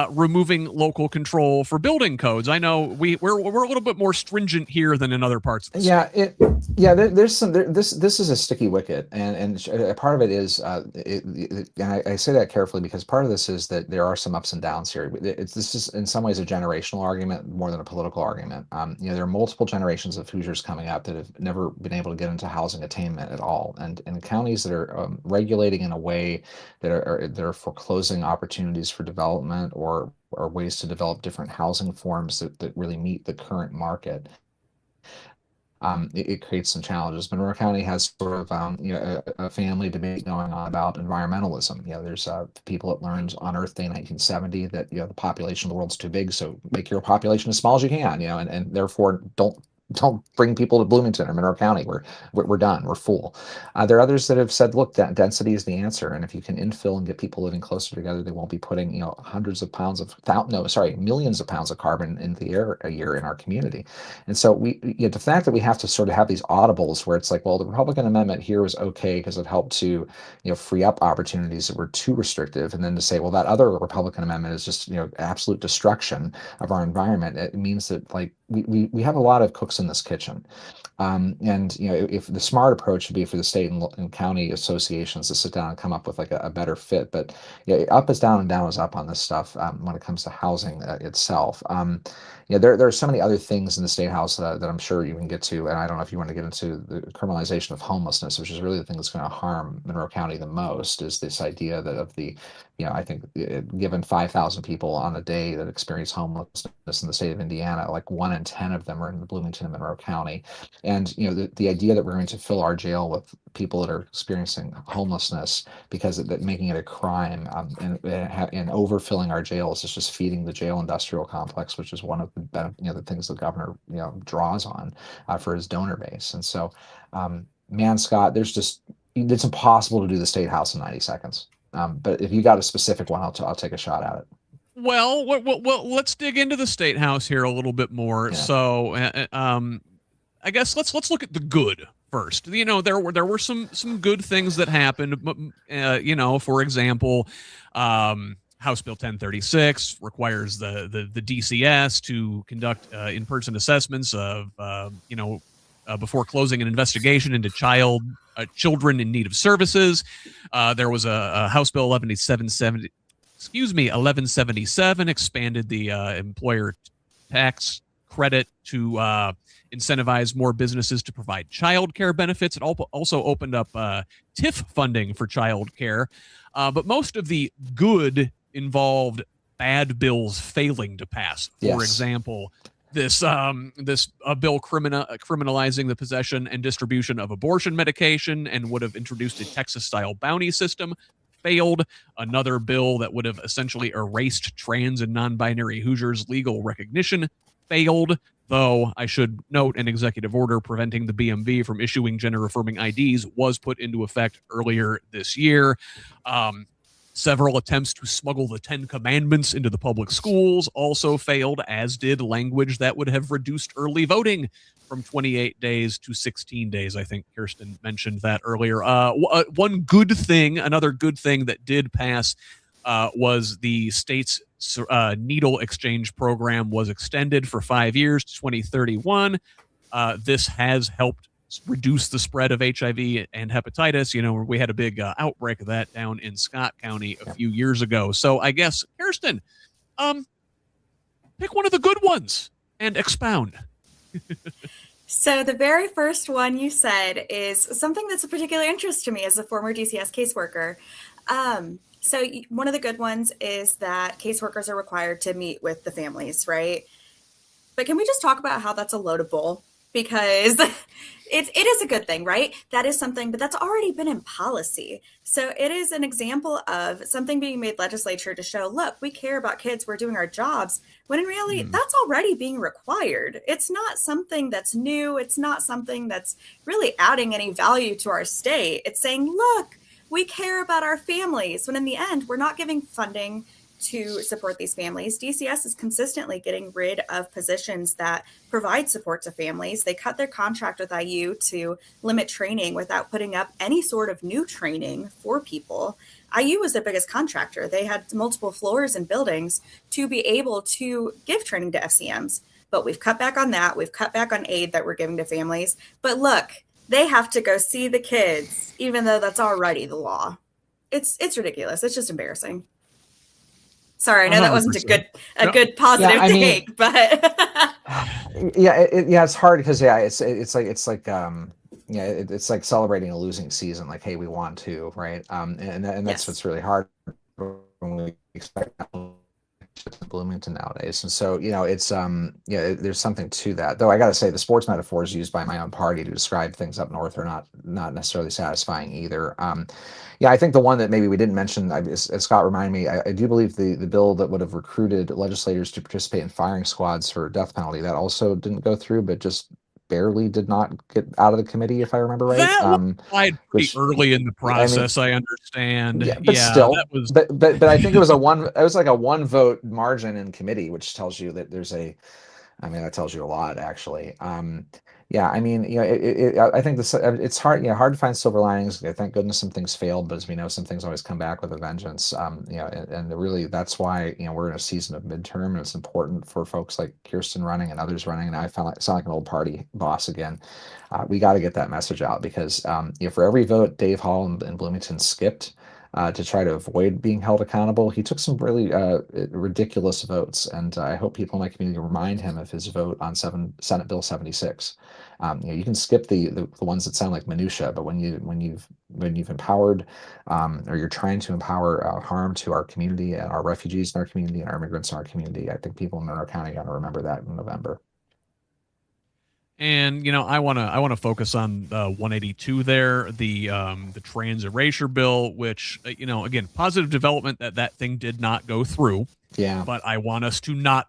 removing local control for building codes? I know we're a little bit more stringent here than in other parts of the state. This is a sticky wicket, and part of it is, and I say that carefully because part of this is that there are some ups and downs here. This is in some ways a generational argument more than a political argument. There are multiple generations of Hoosiers coming up that have never been able to get into housing attainment at all, and counties that are regulating in a way that are foreclosing opportunities for development or ways to develop different housing forms that really meet the current market. It creates some challenges. Monroe County has sort of a family debate going on about environmentalism. There's people that learned on Earth Day 1970 that the population of the world's too big, so make your population as small as you can. And therefore don't bring people to Bloomington or Monroe County. We're done. We're full. There are others that have said, look, density is the answer, and if you can infill and get people living closer together, they won't be putting millions of pounds of carbon into the air a year in our community. And so the fact that we have to sort of have these audibles where it's like, well, the Republican amendment here was okay because it helped to free up opportunities that were too restrictive, and then to say, well, that other Republican amendment is just absolute destruction of our environment. It means that like we have a lot of cooks in this kitchen. And if the smart approach would be for the state and county associations to sit down and come up with like a better fit, but up is down and down is up on this stuff when it comes to housing itself. There are so many other things in the State House that I'm sure you can get to, and I don't know if you want to get into the criminalization of homelessness, which is really the thing that's going to harm Monroe County the most, is this idea that of the I think given 5,000 people on a day that experience homelessness in the state of Indiana, like 1 in 10 of them are in Bloomington and Monroe County. And the idea that we're going to fill our jail with people that are experiencing homelessness because that making it a crime, and overfilling our jails is just feeding the jail industrial complex, which is one of the things the governor draws on for his donor base. And so, Scott, it's impossible to do the State House in 90 seconds. But if you got a specific one, I'll take a shot at it. Well, let's dig into the State House here a little bit more. Yeah. So, I guess let's look at the good first. There were some good things that happened. For example, House Bill 1036 requires the DCS to conduct in-person assessments of before closing an investigation into children in need of services. There was a House Bill 1177 expanded the employer tax credit to incentivize more businesses to provide child care benefits. It also opened up TIF funding for child care. But most of the good involved bad bills failing to pass. For example, this bill criminalizing the possession and distribution of abortion medication and would have introduced a Texas-style bounty system failed. Another bill that would have essentially erased trans and non-binary Hoosiers' legal recognition failed, though I should note an executive order preventing the BMV from issuing gender-affirming IDs was put into effect earlier this year. Several attempts to smuggle the 10 Commandments into the public schools also failed, as did language that would have reduced early voting from 28 days to 16 days. I think Kirsten mentioned that earlier. One good thing, another good thing that did pass was the state's needle exchange program was extended for 5 years to 2031. This has helped reduce the spread of HIV and hepatitis. You know, we had a big outbreak of that down in Scott County a few years ago. So I guess, Kirsten, pick one of the good ones and expound. So the very first one you said is something that's of particular interest to me as a former DCS caseworker. So one of the good ones is that caseworkers are required to meet with the families, right? But can we just talk about how that's a loaded bull? Because it is a good thing, right? That is something, but that's already been in policy. So it is an example of something being made legislature to show, look, we care about kids, we're doing our jobs, when in reality, that's already being required. It's not something that's new. It's not something that's really adding any value to our state. It's saying, look, we care about our families, when in the end, we're not giving funding to support these families. DCS is consistently getting rid of positions that provide support to families. They cut their contract with IU to limit training without putting up any sort of new training for people. IU was their biggest contractor. They had multiple floors and buildings to be able to give training to FCMs. But we've cut back on that. We've cut back on aid that we're giving to families. But look, they have to go see the kids, even though that's already the law. It's ridiculous. It's just embarrassing. Sorry, I know that wasn't a good positive take, but it's hard because it's like celebrating a losing season. Like, hey, we won too, right? And that's what's really hard when we expect Bloomington nowadays. And so, it's there's something to that. Though I got to say, the sports metaphors used by my own party to describe things up north are not necessarily satisfying either. I think the one that maybe we didn't mention, as Scott reminded me, I do believe the bill that would have recruited legislators to participate in firing squads for death penalty, that also didn't go through, but just barely did not get out of the committee, if I remember right. That applied pretty early in the process. I understand. But still, that was. But I think it was like a one vote margin in committee, which tells you that that tells you a lot, actually. I think it's hard to find silver linings. Thank goodness some things failed, but as we know, some things always come back with a vengeance. And really that's why, we're in a season of midterm, and it's important for folks like Kirsten running and others running. And I sound like an old party boss again. We got to get that message out because, for every vote Dave Hall and Bloomington skipped, to try to avoid being held accountable, he took some really ridiculous votes, and I hope people in my community remind him of his vote on Senate Bill 76. You can skip the ones that sound like minutia, but when you've empowered or you're trying to empower harm to our community and our refugees in our community and our immigrants in our community, I think people in Monroe County are going to remember that in November. And I want to focus on 182 there, the trans erasure bill, which again, positive development that thing did not go through. Yeah. But I want us to not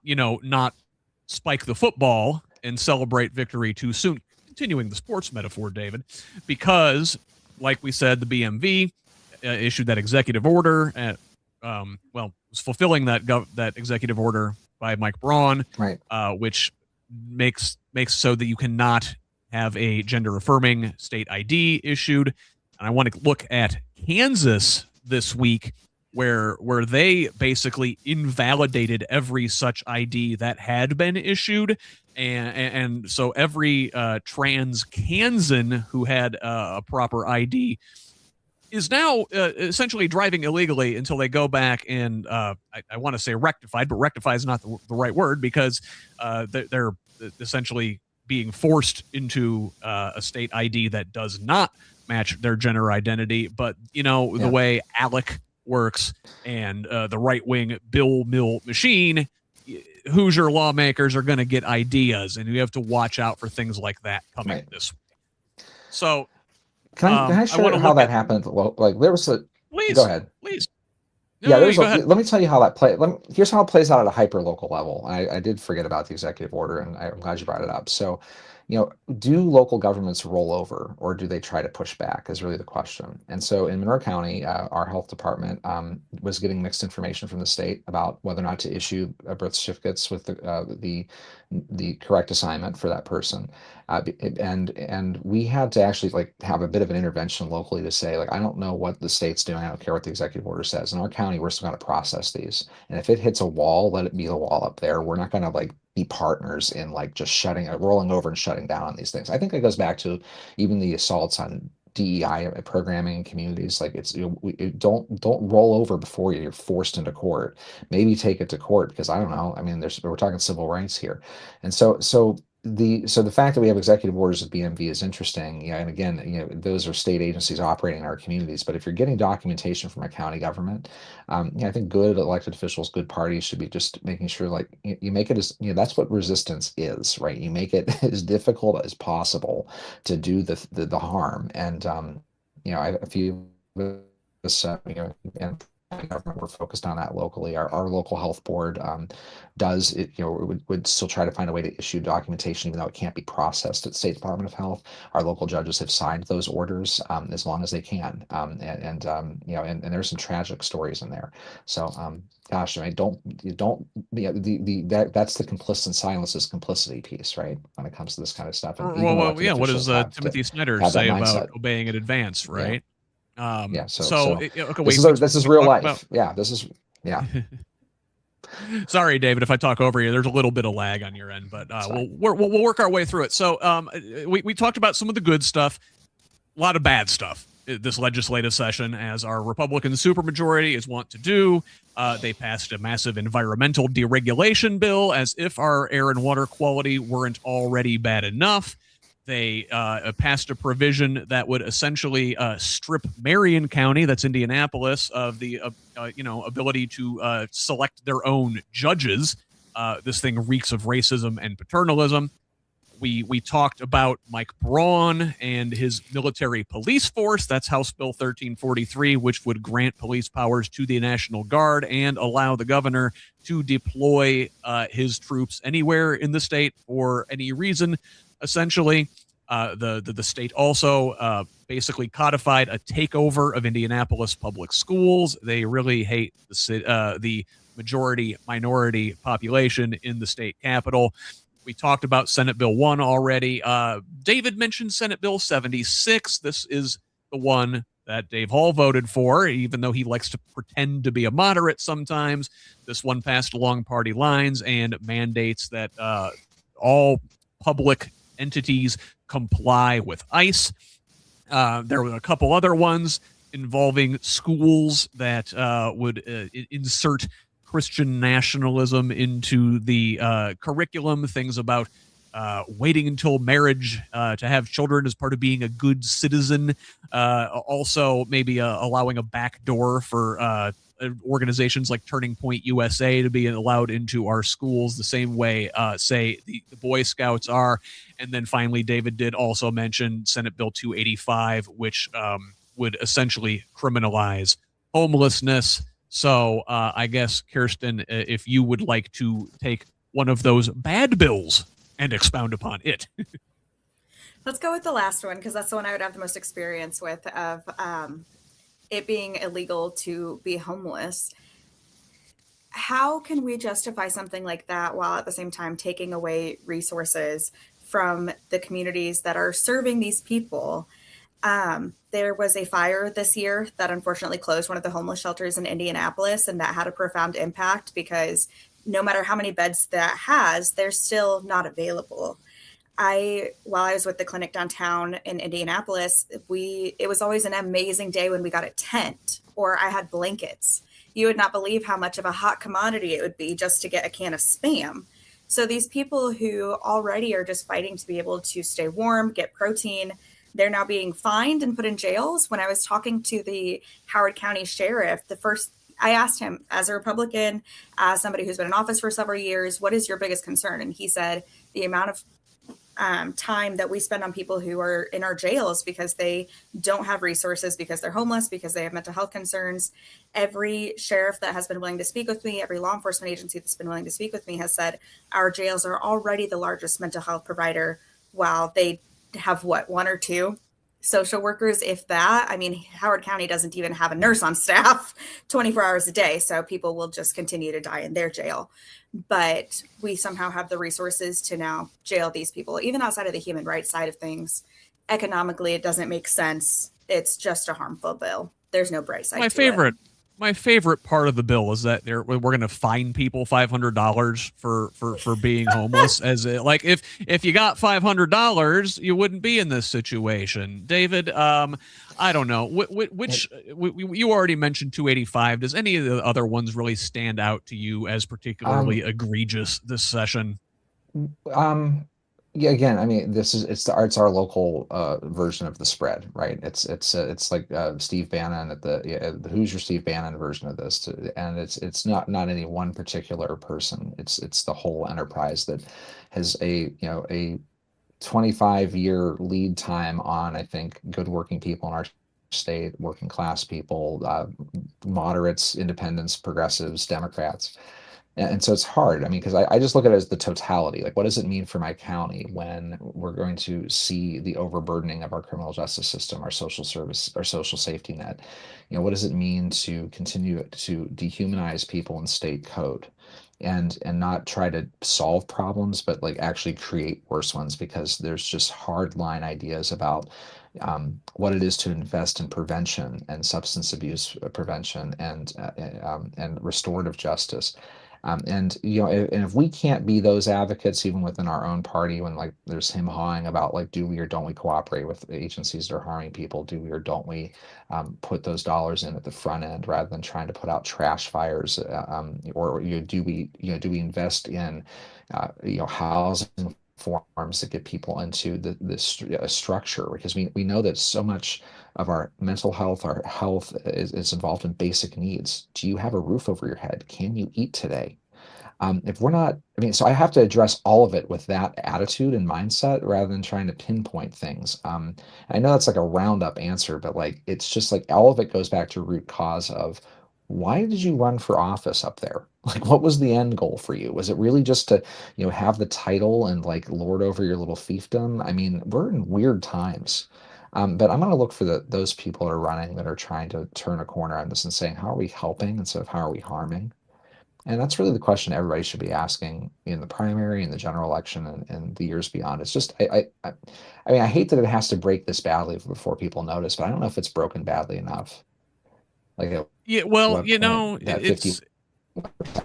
spike the football and celebrate victory too soon. Continuing the sports metaphor, David, because like we said, the BMV issued that executive order at was fulfilling that executive order by Mike Braun, right? Which makes so that you cannot have a gender affirming state ID issued. And I want to look at Kansas this week, where they basically invalidated every such ID that had been issued. And so every trans Kansan who had a proper ID is now essentially driving illegally until they go back and I want to say rectified, but rectify is not the right word, because they're essentially being forced into a state ID that does not match their gender identity. But the way ALEC works and the right-wing Bill Mill machine, Hoosier lawmakers are going to get ideas, and you have to watch out for things like that coming this week. So can I share how that happened? Well, like there was please go ahead. Please. No, let me tell you how that plays. Here's how it plays out at a hyper local level. I did forget about the executive order, and I'm glad you brought it up. So, do local governments roll over, or do they try to push back is really the question. And so in Monroe County, our health department was getting mixed information from the state about whether or not to issue birth certificates with the correct assignment for that person. And we had to actually like have a bit of an intervention locally to say, like, I don't know what the state's doing. I don't care what the executive order says. In our county, we're still going to process these. And if it hits a wall, let it be the wall up there. We're not going to like be partners in like just rolling over and shutting down on these things. I think it goes back to even the assaults on DEI programming in communities. Like don't roll over before you're forced into court. Maybe take it to court, because I don't know. I mean, we're talking civil rights here, and so the fact that we have executive orders of BMV is interesting. And again, those are state agencies operating in our communities. But if you're getting documentation from a county government, I think good elected officials, good parties should be just making sure, like, you make it as, that's what resistance is, right? You make it as difficult as possible to do the harm. And I feel this, and government, we're focused on that locally. Our local health board does it, would still try to find a way to issue documentation, even though it can't be processed at the State Department of Health. Our local judges have signed those orders as long as they can. And there's some tragic stories in there. So, gosh, I mean, that's the complicit silence is complicity piece, right? When it comes to this kind of stuff. And even elected What does officials Timothy Snyder have that say about mindset. obeying in advance, right? Yeah. Okay, this wait, is since this is we real talked life. about Yeah. This is, yeah. Sorry, David, if I talk over you. There's a little bit of lag on your end, but we'll work our way through it. So we talked about some of the good stuff, a lot of bad stuff this legislative session, as our Republican supermajority is wont to do. They passed a massive environmental deregulation bill, as if our air and water quality weren't already bad enough. They passed a provision that would essentially strip Marion County, that's Indianapolis, of the ability to select their own judges. This thing reeks of racism and paternalism. We talked about Mike Braun and his military police force. That's House Bill 1343, which would grant police powers to the National Guard and allow the governor to deploy his troops anywhere in the state for any reason. Essentially, the state also basically codified a takeover of Indianapolis public schools. They really hate the majority minority population in the state capital. We talked about Senate Bill 1 already. David mentioned Senate Bill 76. This is the one that Dave Hall voted for, even though he likes to pretend to be a moderate sometimes. This one passed along party lines and mandates that all public entities comply with ICE. There were a couple other ones involving schools that would insert Christian nationalism into the curriculum, things about waiting until marriage to have children as part of being a good citizen. Also, maybe allowing a backdoor for organizations like Turning Point USA to be allowed into our schools the same way, say, the Boy Scouts are. And then finally, David did also mention Senate Bill 285, which would essentially criminalize homelessness. So I guess, Kirsten, if you would like to take one of those bad bills and expound upon it. Let's go with the last one, because that's the one I would have the most experience with, of it being illegal to be homeless. How can we justify something like that while at the same time taking away resources from the communities that are serving these people? There was a fire this year that unfortunately closed one of the homeless shelters in Indianapolis, and that had a profound impact because no matter how many beds that has, they're still not available. While I was with the clinic downtown in Indianapolis, it was always an amazing day when we got a tent or I had blankets. You would not believe how much of a hot commodity it would be just to get a can of Spam. So these people who already are just fighting to be able to stay warm, get protein, they're now being fined and put in jails. When I was talking to the Howard County Sheriff, I asked him, as a Republican, as somebody who's been in office for several years, what is your biggest concern? And he said the amount of time that we spend on people who are in our jails because they don't have resources, because they're homeless, because they have mental health concerns. Every sheriff that has been willing to speak with me, every law enforcement agency that's been willing to speak with me has said our jails are already the largest mental health provider while they have one or two social workers, if that. I mean, Howard County doesn't even have a nurse on staff 24 hours a day, so people will just continue to die in their jail. But we somehow have the resources to now jail these people, even outside of the human rights side of things. Economically, it doesn't make sense. It's just a harmful bill. There's no bright side to it. My favorite part of the bill is that we're going to fine people $500 for being homeless. As like if you got $500, you wouldn't be in this situation. David, I don't know which you already mentioned 285. Does any of the other ones really stand out to you as particularly egregious this session? Yeah, again, I mean, it's our local version of the spread, right? It's like Steve Bannon at the Hoosier Steve Bannon version of this, and it's not any one particular person. It's the whole enterprise that has a 25-year lead time on, I think, good working people in our state, working class people, moderates, independents, progressives, Democrats. And so it's hard. I mean, because I just look at it as the totality. Like, what does it mean for my county when we're going to see the overburdening of our criminal justice system, our social service, our social safety net? What does it mean to continue to dehumanize people in state code and not try to solve problems, but like actually create worse ones, because there's just hard line ideas about what it is to invest in prevention and substance abuse prevention and restorative justice. And if we can't be those advocates even within our own party, when like there's him hawing about like, do we or don't we cooperate with agencies that are harming people? Do we or don't we put those dollars in at the front end rather than trying to put out trash fires? Or do we invest in housing forms that get people into this structure? Because we know that so much of our mental health, our health is involved in basic needs. Do you have a roof over your head? Can you eat today? If we're not, I mean, so I have to address all of it with that attitude and mindset rather than trying to pinpoint things. I know that's like a roundup answer, but like, it's just like all of it goes back to root cause of why did you run for office up there? Like, what was the end goal for you? Was it really just to, have the title and like lord over your little fiefdom? I mean, we're in weird times. But I'm going to look for those people that are running that are trying to turn a corner on this and saying, how are we helping instead of how are we harming? And that's really the question everybody should be asking in the primary, in the general election, and the years beyond. It's just, I mean, I hate that it has to break this badly before people notice, but I don't know if it's broken badly enough. Like, Yeah, well, that 50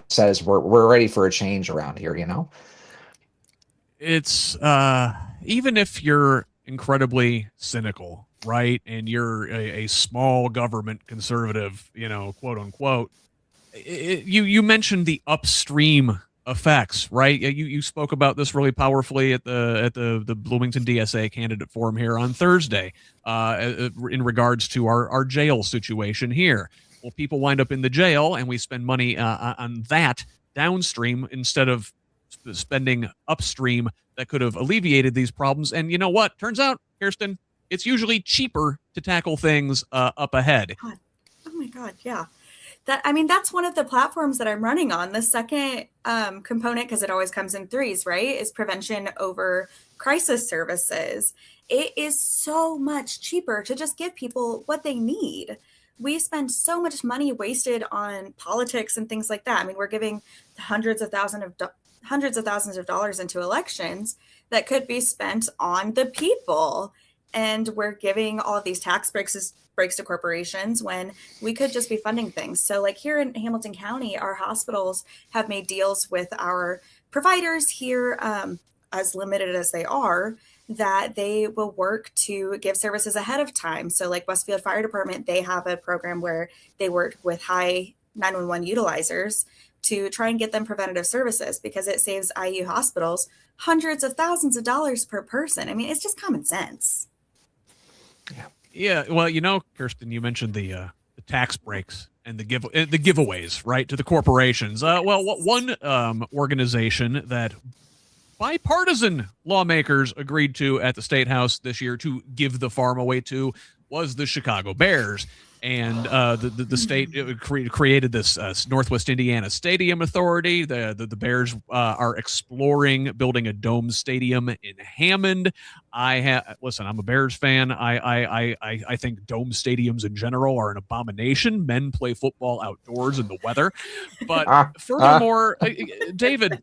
says we're ready for a change around here. It's even if you're incredibly cynical, right, and you're a small government conservative, quote unquote, you mentioned the upstream effects, right? You spoke about this really powerfully at the Bloomington DSA candidate forum here on Thursday, in regards to our jail situation here. Well, people wind up in the jail, and we spend money on that downstream instead of spending upstream that could have alleviated these problems. And you know what? Turns out, Kirsten, it's usually cheaper to tackle things up ahead. God. Oh my God, yeah. That's one of the platforms that I'm running on. The second component, because it always comes in threes, right, is prevention over crisis services. It is so much cheaper to just give people what they need. We spend so much money wasted on politics and things like that. I mean, we're giving hundreds of thousands of dollars into elections that could be spent on the people. And we're giving all of these tax breaks to corporations when we could just be funding things. So like here in Hamilton County, our hospitals have made deals with our providers here, as limited as they are, that they will work to give services ahead of time. So like Westfield Fire Department, they have a program where they work with high 911 utilizers to try and get them preventative services, because it saves IU hospitals hundreds of thousands of dollars per person. I mean, it's just common sense. Yeah. Well, Kirsten, you mentioned the tax breaks and the giveaways, right, to the corporations. One organization that bipartisan lawmakers agreed to at the State House this year to give the farm away to was the Chicago Bears. And the state created this Northwest Indiana Stadium Authority. The Bears are exploring building a dome stadium in Hammond. Listen, I'm a Bears fan. I think dome stadiums in general are an abomination. Men play football outdoors in the weather. But furthermore, David,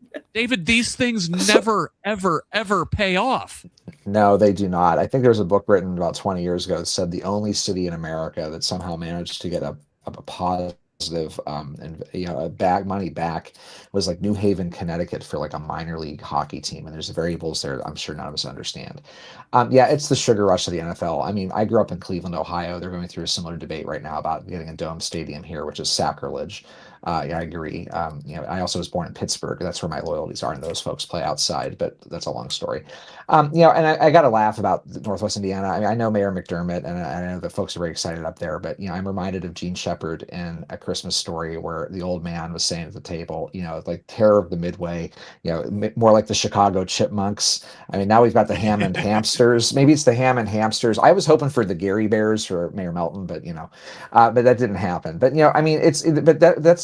these things never, ever, ever pay off. No, they do not. I think there was a book written about 20 years ago that said the only city in America that somehow managed to get a positive and a bag money back was like New Haven, Connecticut for like a minor league hockey team. And there's variables there that I'm sure none of us understand. Yeah, it's the sugar rush of the NFL. I mean, I grew up in Cleveland, Ohio. They're going through a similar debate right now about getting a dome stadium here, which is sacrilege. Yeah, I agree. I also was born in Pittsburgh. That's where my loyalties are, and those folks play outside, but that's a long story. And I got to laugh about Northwest Indiana. I mean, I know Mayor McDermott, and I know that folks are very excited up there, but, I'm reminded of Gene Shepard in A Christmas Story, where the old man was saying at the table, like terror of the Midway, more like the Chicago Chipmunks. I mean, now we've got the Hammond Hamsters. Maybe it's the Hammond Hamsters. I was hoping for the Gary Bears for Mayor Melton, but, but that didn't happen. But, I mean,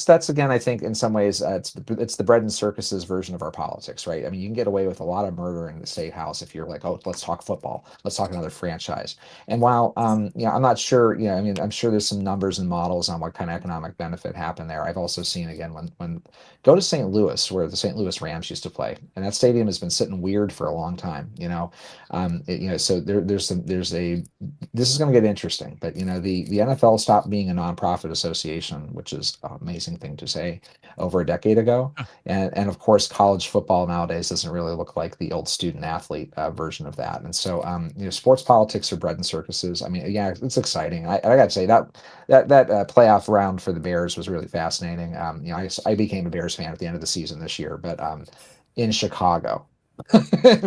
that's again, I think in some ways it's the bread and circuses version of our politics, right? I mean, you can get away with a lot of murder in the state house if you're like, oh, let's talk football, let's talk another franchise. And while I'm not sure, I mean, I'm sure there's some numbers and models on what kind of economic benefit happened there. I've also seen again when go to St. Louis, where the St. Louis Rams used to play, and that stadium has been sitting weird for a long time. So this is going to get interesting. But the NFL stopped being a nonprofit association, which is an amazing thing to say, over a decade ago. And of course, college football nowadays doesn't really look like the old student athlete version of that. And so, sports politics are bread and circuses. I mean, yeah, it's exciting. I got to say that playoff round for the Bears was really fascinating. I became a Bears fan at the end of the season this year, but in Chicago.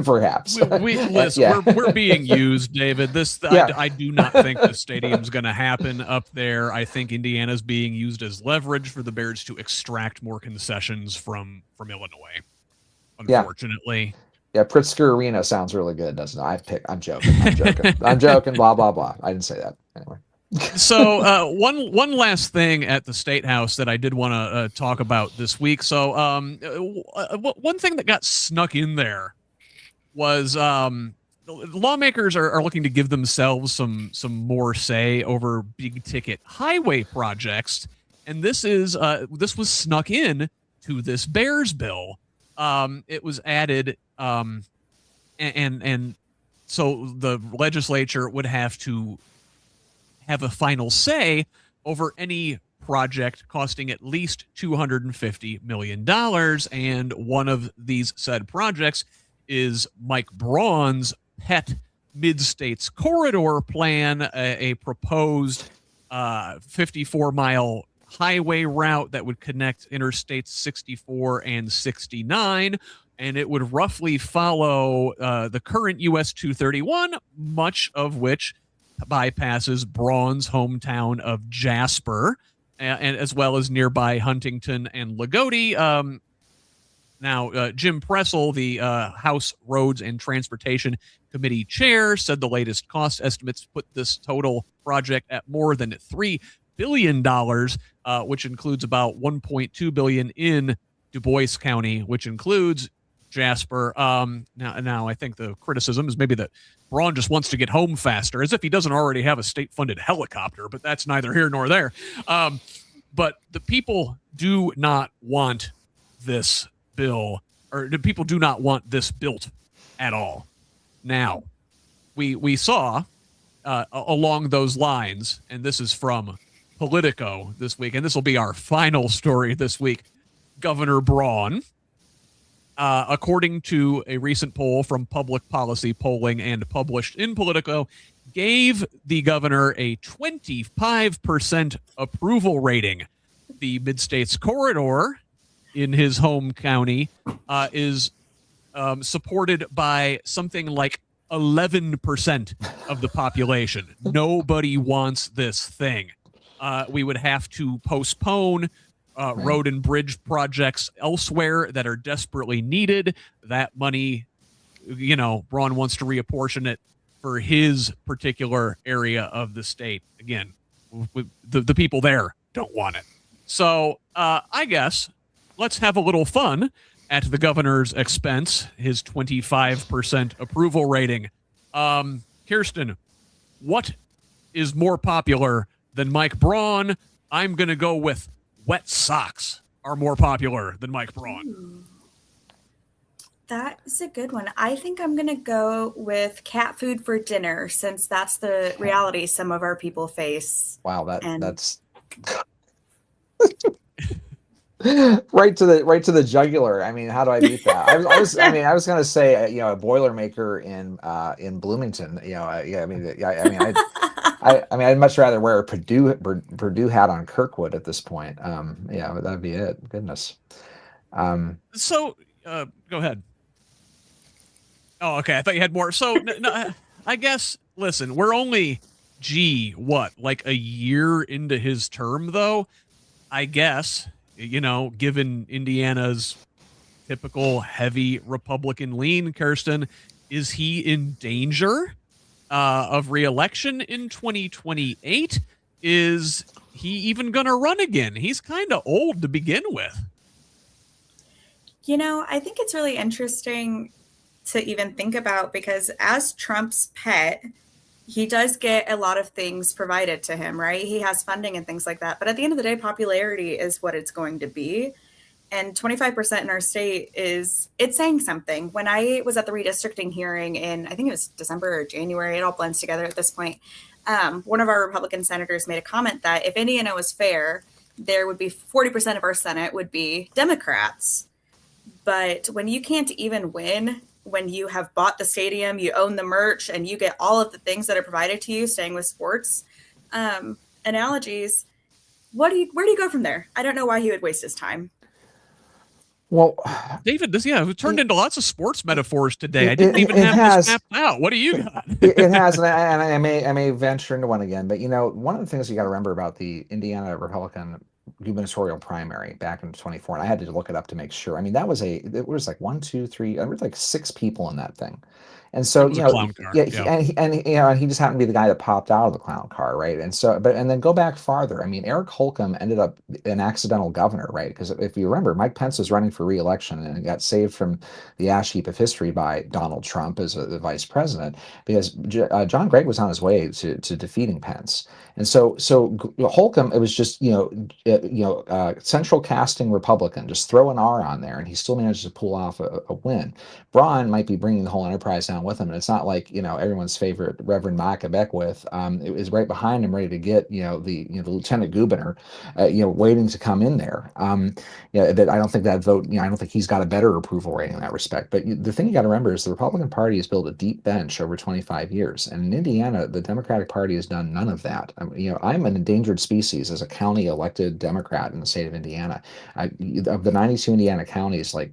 Perhaps we're being used, David. I do not think the stadium's going to happen up there. I think Indiana's being used as leverage for the Bears to extract more concessions from Illinois, unfortunately. Yeah, Pritzker Arena sounds really good, doesn't it? I'm joking. I'm joking. Blah blah blah. I didn't say that anyway. So one last thing at the State House that I did want to talk about this week. So one thing that got snuck in there was lawmakers are looking to give themselves some more say over big ticket highway projects, and this was snuck in to this Bears bill. It was added, and so the legislature would have to have a final say over any project costing at least $250 million. And one of these said projects is Mike Braun's pet Mid-States Corridor plan, a proposed 54-mile highway route that would connect Interstates 64 and 69. And it would roughly follow the current US 231, much of which bypasses Braun's hometown of Jasper, and as well as nearby Huntington and Lagodi. Now, Jim Pressel, the House Roads and Transportation Committee chair, said the latest cost estimates put this total project at more than $3 billion, which includes about $1.2 billion in Du Bois County, which includes Jasper. Now I think the criticism is maybe that Braun just wants to get home faster, as if he doesn't already have a state-funded helicopter, but that's neither here nor there. But the people do not want this bill, or the people do not want this built at all. Now, we saw along those lines, and this is from Politico this week, and this will be our final story this week, Governor Braun, according to a recent poll from Public Policy Polling and published in Politico, gave the governor a 25% approval rating. The Mid-States Corridor in his home county is supported by something like 11% of the population. Nobody wants this thing. We would have to postpone road and bridge projects elsewhere that are desperately needed. That money, Braun wants to reapportion it for his particular area of the state. Again, the people there don't want it. So I guess let's have a little fun at the governor's expense, his 25% approval rating. Kirsten, what is more popular than Mike Braun? I'm going to go with wet socks are more popular than Mike Braun. Ooh, that is a good one. I think I'm going to go with cat food for dinner, since that's the reality some of our people face. Wow, And that's right to the jugular. I mean, how do I beat that? I was going to say, a Boilermaker in Bloomington. I'd much rather wear a Purdue hat on Kirkwood at this point. That'd be it. Goodness. So go ahead. Oh, okay. I thought you had more. So no, I guess, listen, we're only, like a year into his term, though. I guess, given Indiana's typical heavy Republican lean, Kirsten, is he in danger of re-election in 2028? Is he even going to run again? He's kind of old to begin with. I think it's really interesting to even think about, because as Trump's pet, he does get a lot of things provided to him, right? He has funding and things like that. But at the end of the day, popularity is what it's going to be. And 25% in our state it's saying something. When I was at the redistricting hearing in, I think it was December or January, it all blends together at this point. One of our Republican senators made a comment that if Indiana was fair, there would be 40% of our Senate would be Democrats. But when you can't even win, when you have bought the stadium, you own the merch, and you get all of the things that are provided to you, staying with sports analogies, where do you go from there? I don't know why he would waste his time. Well, David, it turned into lots of sports metaphors today. I didn't even have this mapped out. What do you got? It has, and I may venture into one again. But one of the things you got to remember about the Indiana Republican gubernatorial primary back in 24, and I had to look it up to make sure. I mean, it was like 1, 2, 3, there was like 6 people in that thing. And so, a clown car. He just happened to be the guy that popped out of the clown car, right? And so, and then go back farther. I mean, Eric Holcomb ended up an accidental governor, right? Because if you remember, Mike Pence was running for re-election and got saved from the ash heap of history by Donald Trump as the vice president, because John Gregg was on his way to defeating Pence. And so Holcomb, it was just central casting Republican, just throw an R on there, and he still managed to pull off a win. Braun might be bringing the whole enterprise down with him, and it's not like everyone's favorite Reverend Micah Beckwith is right behind him, ready to get the lieutenant governor waiting to come in there. That I don't think that vote, I don't think he's got a better approval rating in that respect. But the thing you got to remember is the Republican Party has built a deep bench over 25 years, and in Indiana, the Democratic Party has done none of that. I'm an endangered species as a county elected Democrat in the state of Indiana. Of the 92 Indiana counties, like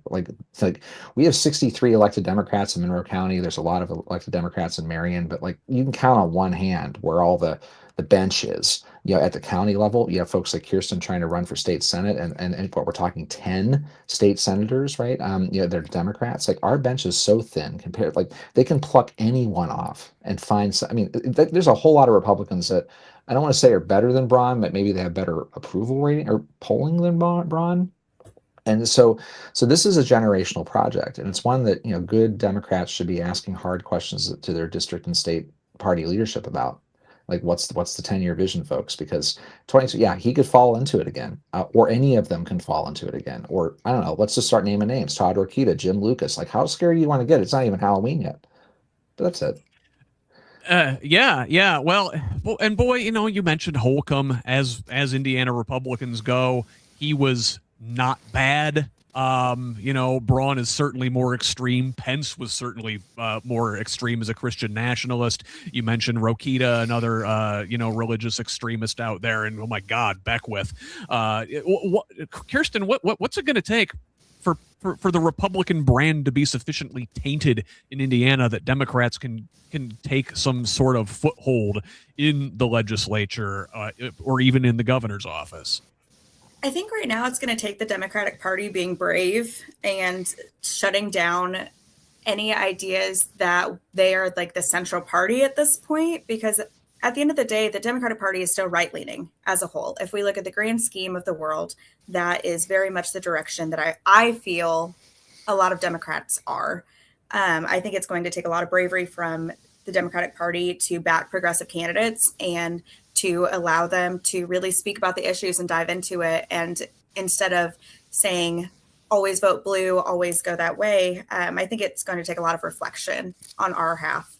we have 63 elected Democrats in Monroe County. There's a lot of elected Democrats in Marion, but you can count on one hand where all the bench is. At the county level, you have folks like Kirsten trying to run for state senate, and what we're talking 10 state senators, right? They're Democrats. Our bench is so thin compared, they can pluck anyone off and find. There's a whole lot of Republicans that I don't want to say are better than Braun, but maybe they have better approval rating or polling than Braun. And so this is a generational project, and it's one that good Democrats should be asking hard questions to their district and state party leadership about. What's the 10-year vision, folks? Because he could fall into it again, or any of them can fall into it again, or I don't know. Let's just start naming names: Todd Rokita, Jim Lucas. How scary do you want to get? It's not even Halloween yet, but that's it. Yeah. Well, and boy, you mentioned Holcomb. As Indiana Republicans go, he was not bad. Braun is certainly more extreme. Pence was certainly more extreme as a Christian nationalist. You mentioned Rokita, another religious extremist out there, and oh my God, Beckwith. Kirsten, what's it going to take for the Republican brand to be sufficiently tainted in Indiana that Democrats can take some sort of foothold in the legislature or even in the governor's office? I think right now it's going to take the Democratic Party being brave and shutting down any ideas that they are the central party at this point, because at the end of the day, the Democratic Party is still right-leaning as a whole. If we look at the grand scheme of the world, that is very much the direction that I feel a lot of Democrats are. I think it's going to take a lot of bravery from the Democratic Party to back progressive candidates and to allow them to really speak about the issues and dive into it. And instead of saying, always vote blue, always go that way, I think it's going to take a lot of reflection on our half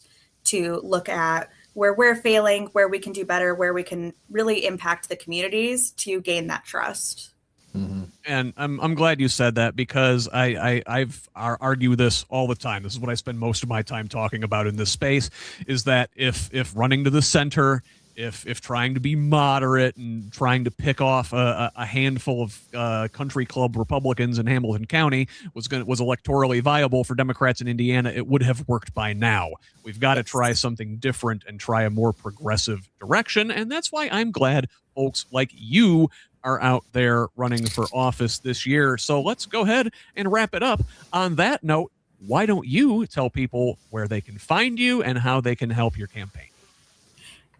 to look at where we're failing, where we can do better, where we can really impact the communities to gain that trust. Mm-hmm. And I'm glad you said that, because I've argue this all the time. This is what I spend most of my time talking about in this space, is that if running to the center, if trying to be moderate and trying to pick off a handful of country club Republicans in Hamilton County was electorally viable for Democrats in Indiana, it would have worked by now. We've got to try something different and try a more progressive direction, and that's why I'm glad folks like you are out there running for office this year. So let's go ahead and wrap it up. On that note, why don't you tell people where they can find you and how they can help your campaign?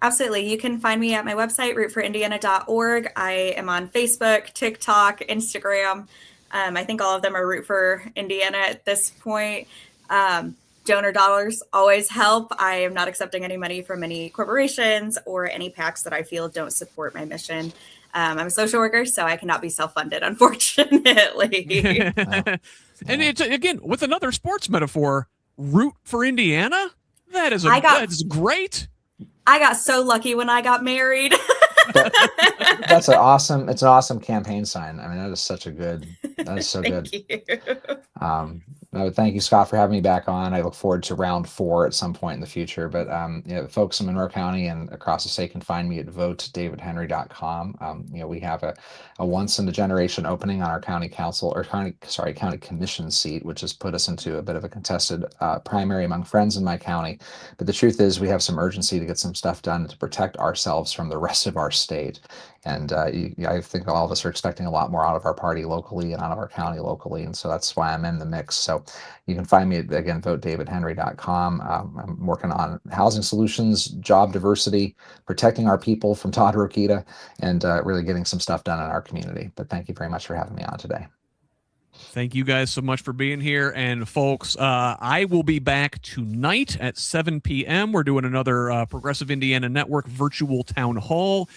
Absolutely. You can find me at my website, rootforindiana.org. I am on Facebook, TikTok, Instagram. I think all of them are Root for Indiana at this point. Donor dollars always help. I am not accepting any money from any corporations or any PACs that I feel don't support my mission. I'm a social worker, so I cannot be self-funded, unfortunately. And it's, again, with another sports metaphor, Root for Indiana? That is great. I got so lucky when I got married. It's an awesome campaign sign. I mean, that is so good. Thank you. Thank you, Scott, for having me back on. I look forward to round 4 at some point in the future. But folks in Monroe County and across the state can find me at votedavidhenry.com. We have a once in a generation opening on our county commission seat, which has put us into a bit of a contested primary among friends in my county. But the truth is, we have some urgency to get some stuff done to protect ourselves from the rest of our state. And I think all of us are expecting a lot more out of our party locally and out of our county locally. And so that's why I'm in the mix. So you can find me at, again, votedavidhenry.com. I'm working on housing solutions, job diversity, protecting our people from Todd Rokita, and really getting some stuff done in our community. But thank you very much for having me on today. Thank you guys so much for being here. And folks, I will be back tonight at 7 p.m. We're doing another Progressive Indiana Network virtual town hall.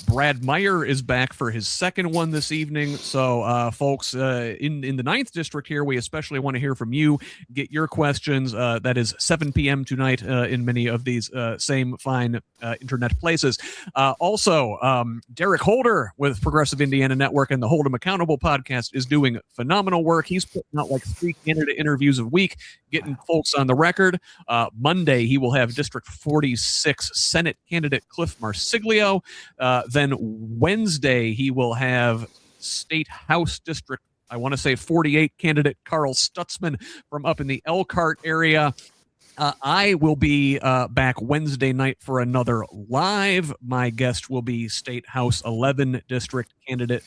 Brad Meyer is back for his second one this evening. So folks, in the 9th district here, we especially want to hear from you. Get your questions. That is 7 p.m. tonight in many of these same fine internet places. Also, Derek Holder with Progressive Indiana Network and the Hold 'em Accountable podcast is doing phenomenal work. He's putting out like 3 candidate interviews a week, getting folks on the record. Monday, he will have District 46 Senate candidate Cliff Marsiglio. Then Wednesday, he will have State House District, I want to say 48 candidate Carl Stutzman from up in the Elkhart area. I will be back Wednesday night for another live. My guest will be State House 11 District candidate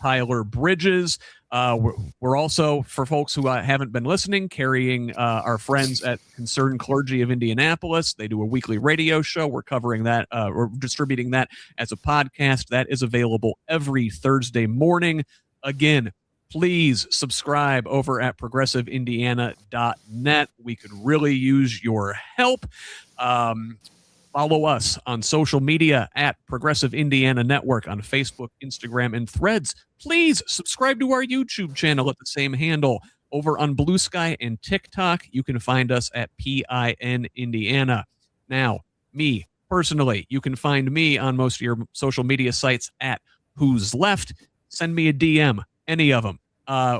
Tyler Bridges. We're also, for folks who haven't been listening, carrying our friends at Concerned Clergy of Indianapolis. They do a weekly radio show. We're covering that, or distributing that as a podcast. That is available every Thursday morning. Again, please subscribe over at progressiveindiana.net. We could really use your help. Follow us on social media at Progressive Indiana Network on Facebook, Instagram, and Threads. Please subscribe to our YouTube channel at the same handle. Over on Blue Sky and TikTok, you can find us at PIN Indiana. Now, me personally, you can find me on most of your social media sites at Who's Left. Send me a DM, any of them,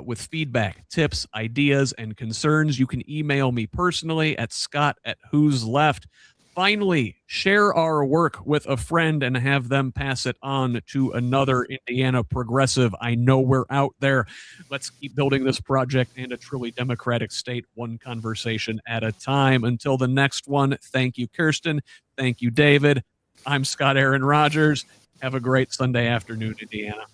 with feedback, tips, ideas, and concerns. You can email me personally at scott@who'sleft. Finally, share our work with a friend and have them pass it on to another Indiana progressive. I know we're out there. Let's keep building this project and a truly democratic state, one conversation at a time. Until the next one, thank you, Kirsten. Thank you, David. I'm Scott Aaron Rogers. Have a great Sunday afternoon, Indiana.